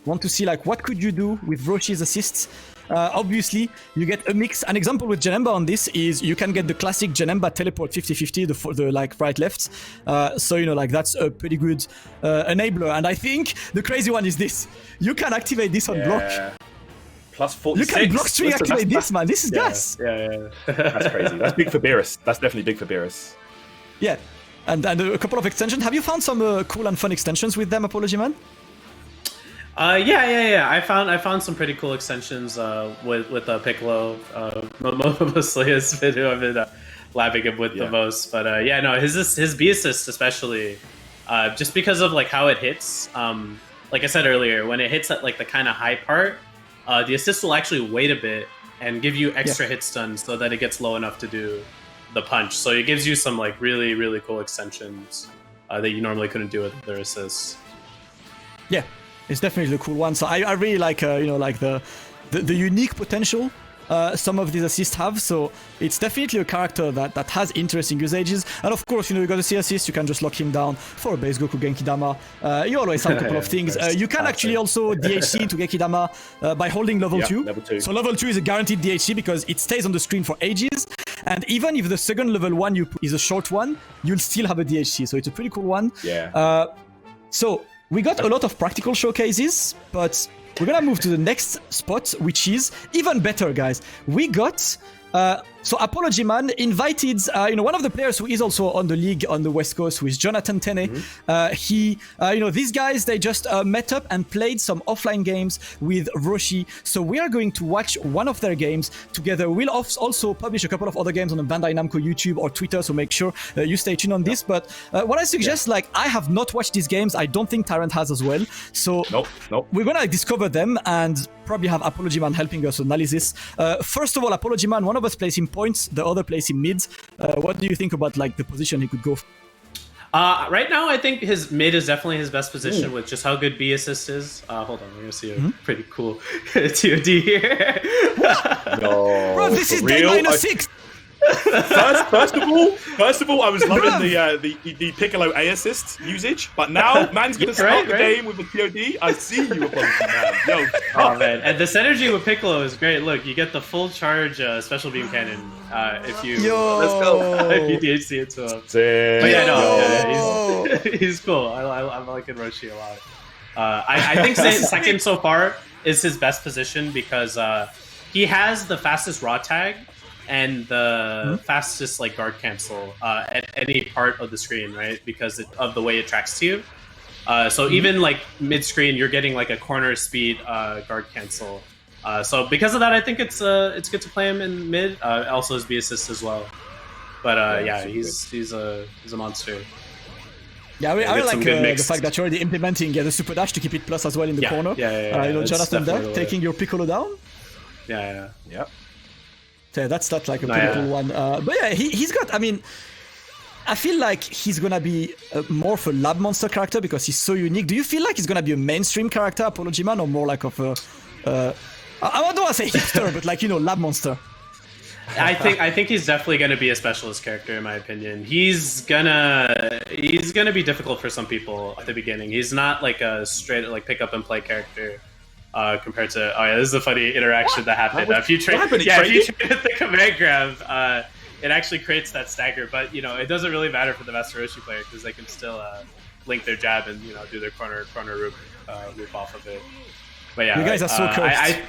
Want to see what could you do with Roshi's assists? Obviously, you get a mix. An example with Janemba on this is you can get the classic Janemba teleport 50-50, the right-left. So, that's a pretty good enabler. And I think the crazy one is this. You can activate this on block. Plus 46. You can block string activate this, man. This is gas. Yeah. That's crazy. That's big for Beerus. That's definitely big for Beerus. Yeah. And a couple of extensions. Have you found some cool and fun extensions with them, ApologyMan? Yeah. I found some pretty cool extensions with Piccolo. Mostly has been who I've been labbing him with the most. But his B assist especially, just because of how it hits. Like I said earlier, when it hits at the kind of high part, the assist will actually wait a bit and give you extra hit stun so that it gets low enough to do the punch. So it gives you some really, really cool extensions that you normally couldn't do with their assists. Yeah. It's definitely the cool one. So I really like the unique potential some of these assists have. So it's definitely a character that has interesting usages. And of course, you got to see assist. You can just lock him down for a base Goku Genki Dama. You always have a couple of things. You can actually also DHC to Genki Dama by holding level 2. Level 2. So level 2 is a guaranteed DHC because it stays on the screen for ages. And even if the second level 1 you put is a short one, you'll still have a DHC. So it's a pretty cool one. Yeah. So we got a lot of practical showcases, but we're gonna move to the next spot, which is even better, guys. We got So ApologyMan invited, one of the players who is also on the league on the West Coast, who is Jonathan Tenney. These guys, they just met up and played some offline games with Roshi. So we are going to watch one of their games together. We'll also publish a couple of other games on the Bandai Namco YouTube or Twitter, so make sure you stay tuned on this. But what I suggest, I have not watched these games. I don't think Tyrant has as well. So Nope. we're gonna discover them and probably have ApologyMan helping us analysis. First of all, ApologyMan, one of us plays him points, the other plays him mid. What do you think about the position he could go for? Right now, I think his mid is definitely his best position with just how good B assist is. Hold on, we're gonna see a pretty cool TOD here. No, Bro, this is real? day -6. First of all, I was loving the Piccolo A assist usage, but now man's gonna start the game with the POD. I see you, ApologyMan. Yo, oh man, and the synergy with Piccolo is great. Look, you get the full charge special beam cannon if you let's go. if you DHC it to him. Sick. But yeah, he's cool. I'm liking Roshi a lot. I think second so far is his best position because he has the fastest raw tag and the fastest guard cancel at any part of the screen, right? Because of the way it tracks to you. So even mid screen, you're getting a corner speed guard cancel. So because of that, I think it's good to play him in mid. Also his B assist as well. But he's a monster. Yeah, I like the fact that you're already implementing the super dash to keep it plus as well in the corner. Jonathan there taking your Piccolo down. Yeah. So that's not a pretty cool one. But yeah, he's got, I feel like he's gonna be more of a lab monster character because he's so unique. Do you feel like he's gonna be a mainstream character, ApologyMan, or more of a, I don't want to say hipster, but lab monster? I think he's definitely gonna be a specialist character in my opinion. He's gonna be difficult for some people at the beginning. He's not a straight pick up and play character. Compared to this is a funny interaction that happened. If you trade the command grab, it actually creates that stagger. But it doesn't really matter for the Master Roshi player because they can still link their jab and do their corner loop off of it. But yeah, you guys are so cursed.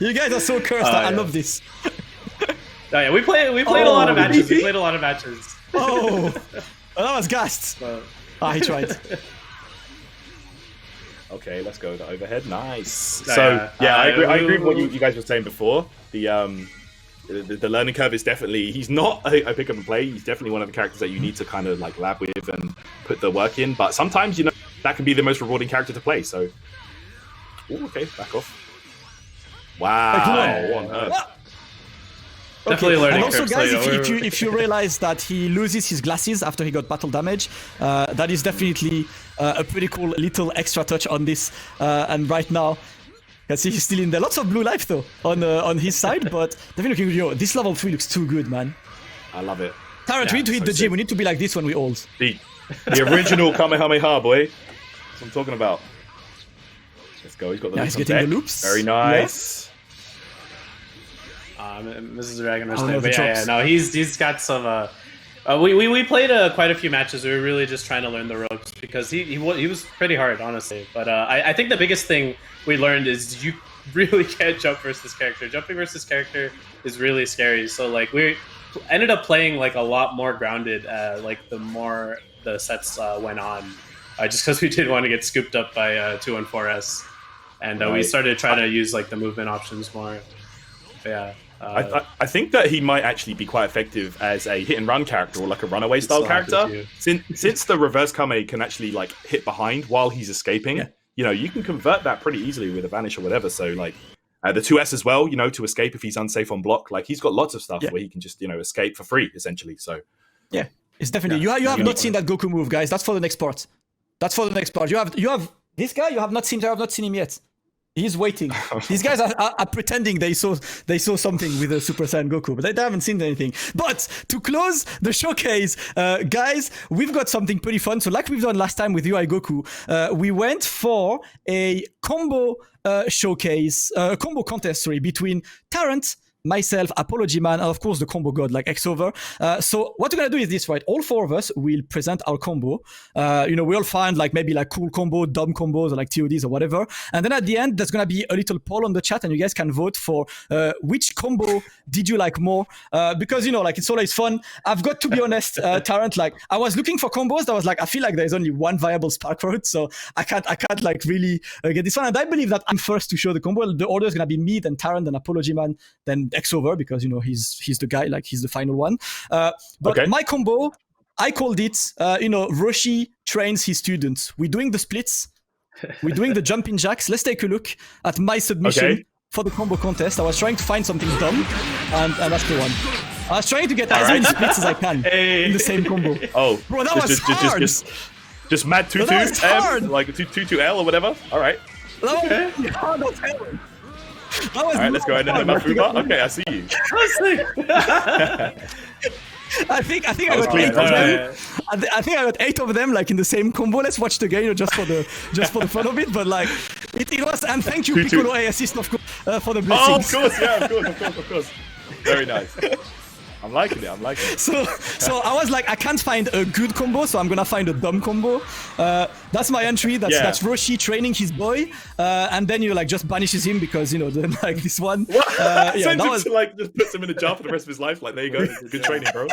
You guys are so cursed. I love this. We played a lot of matches. We played a lot of matches. Oh, that was gassed. He tried. Okay, let's go the overhead. Nice. So I agree with what you guys were saying before. The learning curve is definitely. He's not a pick up and play. He's definitely one of the characters that you need to kind of lab with and put the work in. But sometimes that can be the most rewarding character to play. So, okay, back off. Wow. What on earth? Definitely learning. And also, guys, if you realize that he loses his glasses after he got battle damage, that is definitely a pretty cool little extra touch on this. And right now, you can see he's still in there. Lots of blue life though on his side, but definitely looking good. This level 3 looks too good, man. I love it. Tyrant, we need to hit the gym. We need to be like this when we're old. The original Kamehameha, boy. That's what I'm talking about. Let's go. He's got the he's getting the loops. Very nice. Mrs. Dragon no, he's got some. We played quite a few matches. We were really just trying to learn the ropes because he was pretty hard, honestly. But I think the biggest thing we learned is you really can't jump versus this character. Jumping versus character is really scary. So we ended up playing a lot more grounded. The more the sets went on, just because we didn't want to get scooped up by 214S, and we started trying to use the movement options more. But, yeah. I think that he might actually be quite effective as a hit and run character or a runaway style character. Since the reverse Kame can actually hit behind while he's escaping, you can convert that pretty easily with a vanish or whatever. So the 2S as well, to escape if he's unsafe on block. He's got lots of stuff where he can just escape for free essentially. So yeah, it's definitely you have not seen that Goku move, guys. That's for the next part. You have this guy. You have not seen him yet. He's waiting. These guys are pretending they saw something with the Super Saiyan Goku, but they haven't seen anything. But to close the showcase, guys, we've got something pretty fun. So like we've done last time with UI Goku, we went for a combo showcase, combo contest, between Tyrant, myself, ApologyMan, and of course the combo god like Xover. So what we're gonna do is this, right? All four of us will present our combo. We'll find like maybe like cool combo, dumb combos, or like TODs or whatever. And then at the end, there's gonna be a little poll on the chat, and you guys can vote for which combo did you like more? Because like it's always fun. I've got to be honest, Tyrant. Like I was looking for combos that was like I feel like there's only one viable spark route, so I can't like really get this one. And I believe that I'm first to show the combo. The order is gonna be me, then Tyrant, then ApologyMan, then Xover, because he's the guy, like he's the final one. But Okay. my combo, I called it Roshi trains his students. We're doing the splits, we're doing the jumping jacks. Let's take a look at my submission for the combo contest. I was trying to find something dumb, and that's the one. I was trying to get as many splits as I can in the same combo. Oh, bro, that was hard. Just mad 2-2 M, like 2-2 L or whatever. All right. That was All right, let's go ahead and do my Fuba. Okay, I see you. I think I was got clean. 8 of them. I think I got 8 of them like in the same combo. Let's watch the game just for the fun of it. But like it was, and thank you Piccolo A assist of course for the blessings. Oh, of course, yeah, of course. Very nice. I'm liking it. So I was like, I can't find a good combo, so I'm gonna find a dumb combo. That's my entry. That's Roshi training his boy, and then like just banishes him because then like this one. That was like just puts him in a jar for the rest of his life. Like there you go, good training, bro.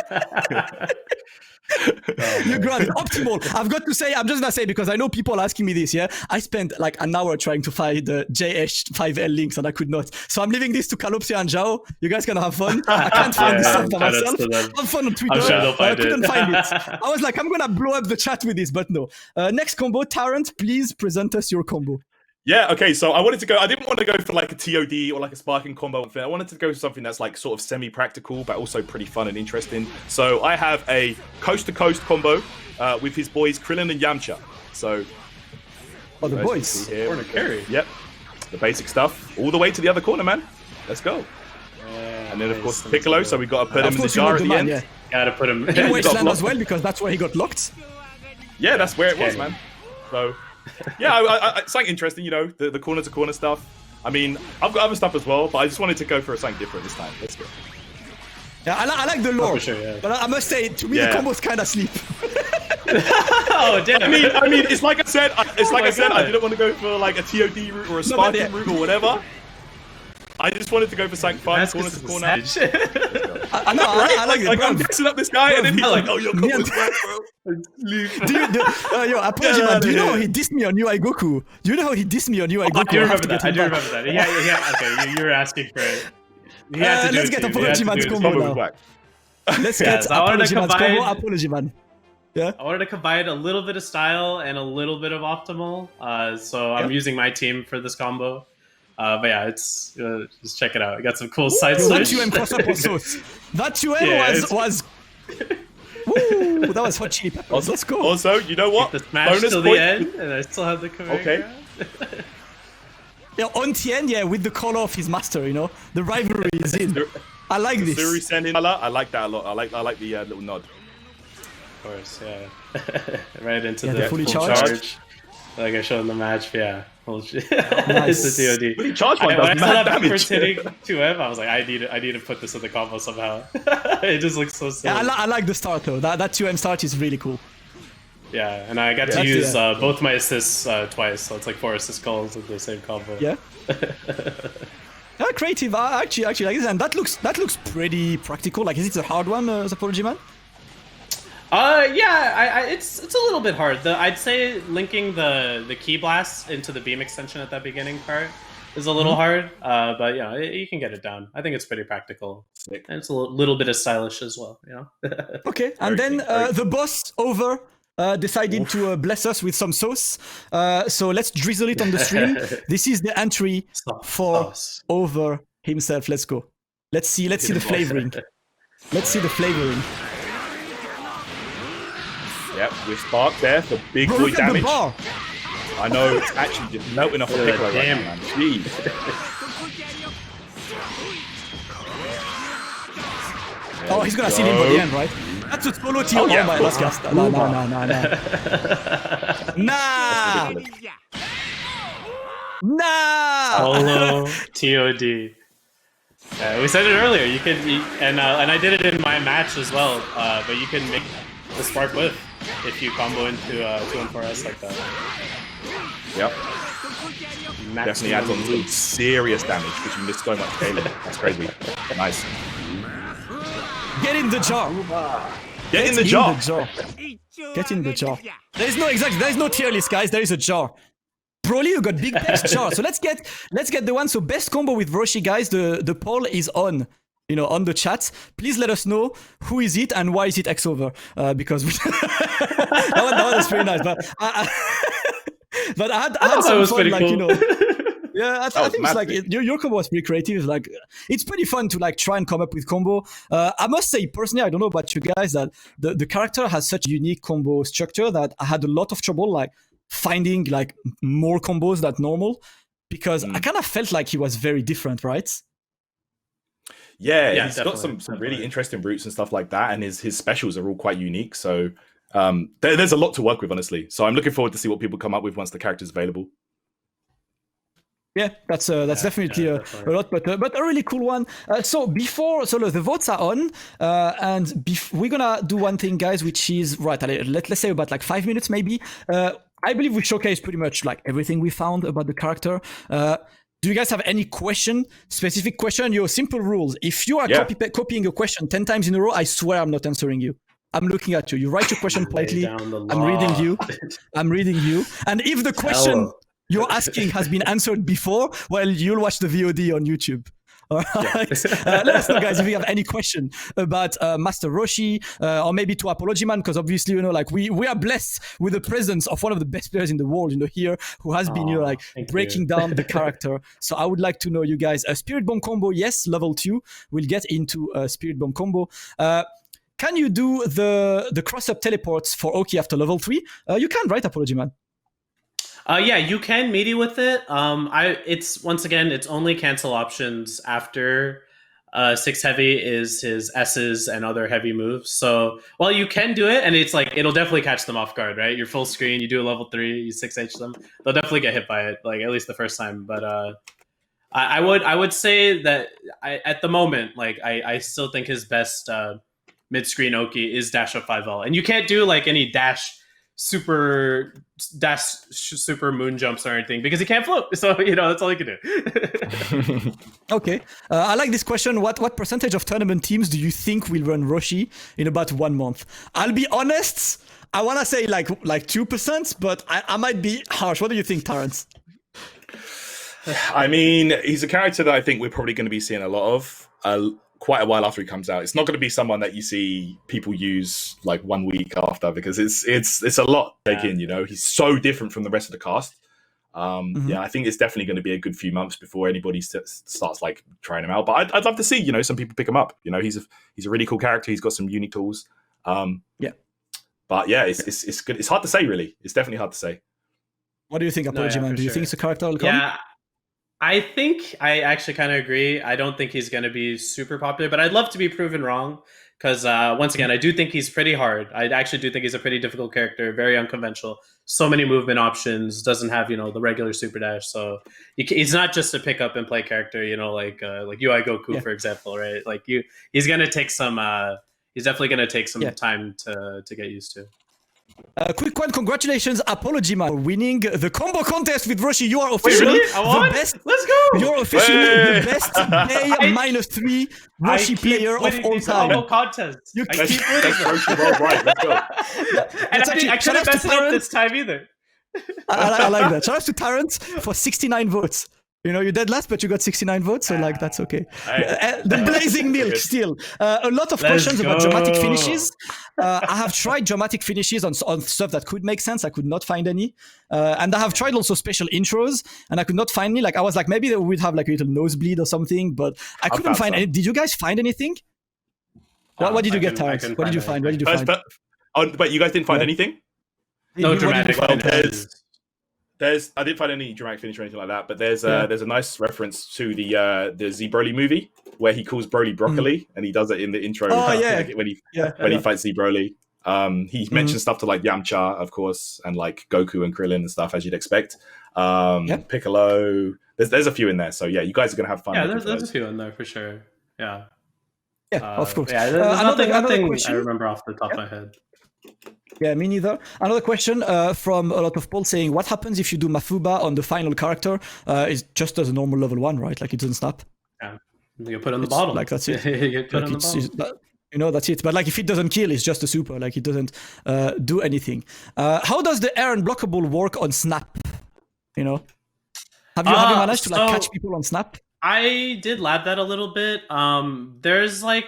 You got it. Optimal. I've got to say, I'm just gonna say because I know people asking me this. Yeah, I spent like an hour trying to find the JH5L links and I could not. So I'm leaving this to Calopsia and Zhao. You guys can have fun. I can't find this stuff by myself. Have fun on Twitter. I couldn't find it. I was like, I'm gonna blow up the chat with this, but no. Next combo, Tyrant, please present us your combo. Yeah, okay, so I didn't want to go for like a TOD or like a sparking combo. I wanted to go for something that's like sort of semi-practical, but also pretty fun and interesting. So I have a coast-to-coast combo with his boys Krillin and Yamcha. So, the boys. Corner carry. Yep, the basic stuff. All the way to the other corner, man. Let's go. And then of course Piccolo, so we got to put him in the jar at the end. Yeah. Gotta put him in Wasteland as well, because that's where he got locked. Yeah, that's where it was, man. So... yeah, something interesting, the corner to corner stuff. I mean, I've got other stuff as well, but I just wanted to go for something different this time. Let's go. Yeah, I like the lore, but I must say, to me, the combos kind of sleep. Oh damn! I mean, it's like I said. I didn't want to go for like a TOD route or a sparking route or whatever. I just wanted to go for something fun, corner to corner. I know, I like it. I'm mixing up this guy, and then he's like, "Oh, your combo's whack, bro." ApologyMan, do you know how he dissed me on UI Goku? Do you know how he dissed me on UI Goku? I do remember that. Yeah. Okay, you were asking for it. Let's get ApologyMan's combo now. Let's get ApologyMan's combo. ApologyMan. Yeah. I wanted to combine a little bit of style and a little bit of optimal. So I'm using my team for this combo. But yeah, it's just check it out. I got some cool side switch. That 2M cross up also. That 2M was. Woo, that was hot chili peppers. Also, let's go. Also, you know what? The smash bonus till the end, and I still have the command. Okay. Yeah, on the end, with the color of his master, the rivalry is in. I like this. Suri sending color. I like that a lot. I like the little nod. Of course, yeah. Right into the full charge. Like I showed in the match, yeah. Nice. It's the TOD. Charge one does mad damage. Hitting 2M, I was like, I need to put this in the combo somehow. It just looks so silly. Yeah, I like the start though. That 2M start is really cool. Yeah, and I got to use both my assists twice, so it's like 4 assist calls in the same combo. Yeah. Creative. I actually like this, and that looks pretty practical. Like, is it a hard one, ApologyMan? Yeah, it's a little bit hard. I'd say linking the key blast into the beam extension at that beginning part is a little hard, but you can get it down. I think it's pretty practical. Sick. And it's a little bit of stylish as well, Okay, and then the boss over decided to bless us with some sauce. So let's drizzle it on the stream. This is the entry for over himself. Let's go. Let's see the flavoring. Let's see the flavoring. Yep, with Spark there for big boy damage. I know, it's actually just melting off the Piccolo right now, man. Jeez. Oh, he's gonna see him by the end, right? That's a solo team. Oh my, let's cast. No. Nah! Solo TOD. We said it earlier. You can, and I did it in my match as well. But you can make the spark whiff if you combo into 2 and 4S like that. Yep. Definitely adds on some serious damage because you missed so much scaling. That's crazy. Nice. Get in the jar. Get in the jar. Get in the jar. There's no tier list, guys. There is a jar. Broly, you got big best jar. So let's get the one. So best combo with Roshi, guys. The poll is on. On the chat. Please let us know who is it and why is it X over. Because that one is pretty nice. But but I had some fun, like cool. Yeah, I think it's like your combo was pretty creative. Like it's pretty fun to like try and come up with combo. I must say personally, I don't know about you guys, that the character has such unique combo structure that I had a lot of trouble like finding like more combos than normal because I kind of felt like he was very different, right? Yeah, he's got some really interesting routes and stuff like that, and his specials are all quite unique. So there's a lot to work with, honestly. So I'm looking forward to see what people come up with once the character's available. Yeah, that's definitely a lot, but a really cool one. So the votes are on, and we're gonna do one thing, guys, which is right. Let's say about like 5 minutes, maybe. I believe we showcased pretty much like everything we found about the character. Do you guys have any specific question? Your simple rules. If you are copying a question 10 times in a row, I swear I'm not answering you. I'm looking at you. You write your question politely. I'm reading you. And if the question you're asking has been answered before, well, you'll watch the VOD on YouTube. All right. Let us know, guys, if you have any question about Master Roshi or maybe to ApologyMan, because obviously, like we are blessed with the presence of one of the best players in the world, here, who has been, breaking down the character. So I would like to know, you guys, a Spirit Bomb combo, yes, level 2. We'll get into a Spirit Bomb combo. Can you do the cross-up teleports for Oki after level 3? You can, right, ApologyMan? Yeah, you can meaty with it. It's only cancel options after 6 heavy is his S's and other heavy moves. So while you can do it, and it's like it'll definitely catch them off guard, right? You're full screen, you do a level 3, you 6H them, they'll definitely get hit by it, like at least the first time. But I would say that at the moment, like I still think his best mid screen Oki is dash up 5L, and you can't do like any super moon jumps or anything because he can't float, so that's all he can do. Okay, I like this question. What percentage of tournament teams do you think will run Roshi in about 1 month? I'll be honest, I want to say like 2%, but I might be harsh. What do you think, Tyrant? I mean, he's a character that I think we're probably going to be seeing a lot of quite a while after he comes out. It's not going to be someone that you see people use like 1 week after, because it's a lot to take in. He's so different from the rest of the cast. Yeah, I think it's definitely going to be a good few months before anybody starts like trying him out. But I'd love to see some people pick him up. He's a really cool character. He's got some unique tools. Yeah, but yeah, it's good. It's hard to say, really. It's definitely hard to say. What do you think, ApologyMan? Do you think it's a character will come? Yeah, I think I actually kind of agree. I don't think he's going to be super popular, but I'd love to be proven wrong because once again, I do think he's pretty hard. I actually do think he's a pretty difficult character, very unconventional. So many movement options, doesn't have the regular super dash. So he's not just a pick up and play character, like UI Goku, for example, right? Like he's going to take some. He's definitely going to take some time to get used to. Quick one, congratulations, ApologyMan, for winning the combo contest with Roshi. You are officially the best. Let's go! You're officially the best day -3 Roshi player of all time. Combo contest. I keep winning. Roshi worldwide. Let's go. And I couldn't mess it up this time either. I like that. Shout out to Tyrant for 69 votes. You dead last, but you got 69 votes, so that's okay. The blazing milk still. A lot of questions about dramatic finishes. I have tried dramatic finishes on stuff that could make sense. I could not find any. And I have tried also special intros, and I could not find any. Like I was like, maybe we'd have like a little nosebleed or something, but I couldn't find any. Did you guys find anything? What did you get, Tyrant? What did you find? What did you find? But you guys didn't find anything? No dramatic finishes. I didn't find any dramatic finish or anything like that, but there's a nice reference to the Z Broly movie where he calls Broly broccoli, and he does it in the intro when he fights Z Broly. He mentions stuff to like Yamcha, of course, and like Goku and Krillin and stuff, as you'd expect. Piccolo, there's a few in there. So yeah, you guys are gonna have fun. Yeah, looking there's for a few in there for sure. Yeah. Yeah, of course. Yeah, there's Another nothing question. I remember off the top of my head. Yeah, me neither. Another question from a lot of people saying, what happens if you do Mafuba on the final character? It's just as a normal level 1, right? Like, it doesn't snap. Yeah, you put on the bottle. Like, that's it. You get put Like, on the bottle. you know, that's it. But like, if it doesn't kill, it's just a super. Like, it doesn't do anything. How does the air unblockable work on snap? You know, have you managed to like catch people on snap? I did lab that a little bit. There's like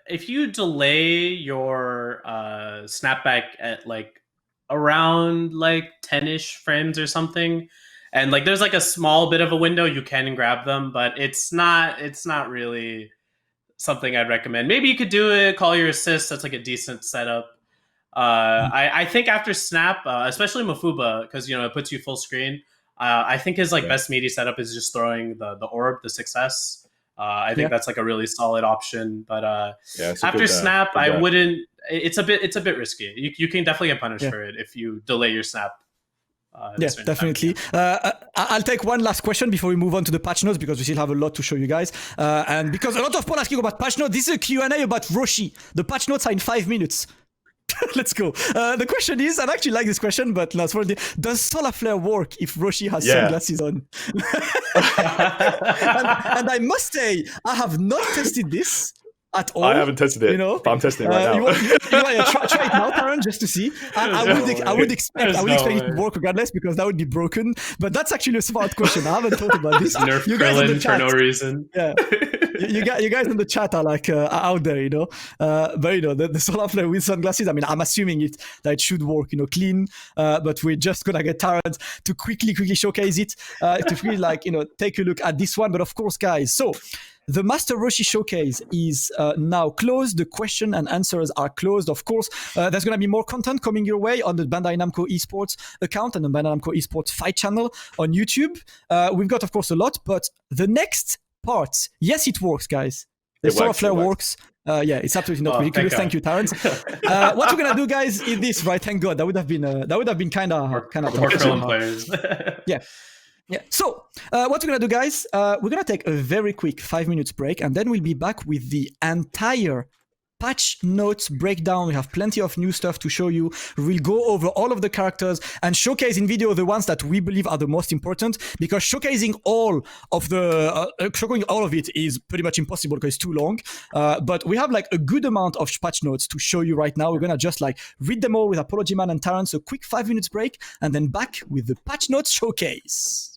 if you delay your snapback at like around like 10-ish frames or something, and like there's like a small bit of a window, you can grab them, but it's not really something I'd recommend. Maybe you could do it, call your assist. That's like a decent setup. I think after snap, especially Mafuba, because you know it puts you full screen. I think his like best meaty setup is just throwing the orb, the 6S. I think that's like a really solid option. But after snap, I wouldn't. It's a bit risky. You can definitely get punished for it if you delay your snap. Yes, definitely. I'll take one last question before we move on to the patch notes, because we still have a lot to show you guys. And because a lot of people asking about patch notes, this is a Q&A about Roshi. The patch notes are in 5 minutes. Let's go. The question is, I actually like this question, but last word, does solar flare work if Roshi has sunglasses on? and I must say, I have not tested this at all. I haven't tested it, you know? but I'm testing it right now. You want to try it now, Tyrant, just to see? I would expect it to work regardless, because that would be broken. But that's actually a smart question. I haven't thought about this. Nerf Krillin for no reason. Yeah. You guys in the chat are like out there, you know. But you know, the solar flare with sunglasses, I mean, I'm assuming that it should work, you know, clean. But we're just gonna get Tyrant to quickly showcase it, to really like, you know, take a look at this one. But of course, guys, so the Master Roshi Showcase is now closed. The question and answers are closed. Of course, there's going to be more content coming your way on the Bandai Namco Esports account and the Bandai Namco Esports Fight channel on YouTube. We've got, of course, a lot, but the next part, yes, it works, guys. The solar flare works. Yeah, it's absolutely not ridiculous. Thank you, Tyrant. What we're gonna do, guys, is this, right? Thank God. That would have been kind of more players. Yeah. Yeah. So what we're going to do, guys, we're going to take a very quick 5 minutes break, and then we'll be back with the entire patch notes breakdown. We have plenty of new stuff to show you. We'll go over all of the characters and showcase in video the ones that we believe are the most important, because showcasing all of it is pretty much impossible because it's too long. But we have like a good amount of patch notes to show you right now. We're going to just like read them all with ApologyMan and Tyrant. So quick 5 minutes break, and then back with the patch notes showcase.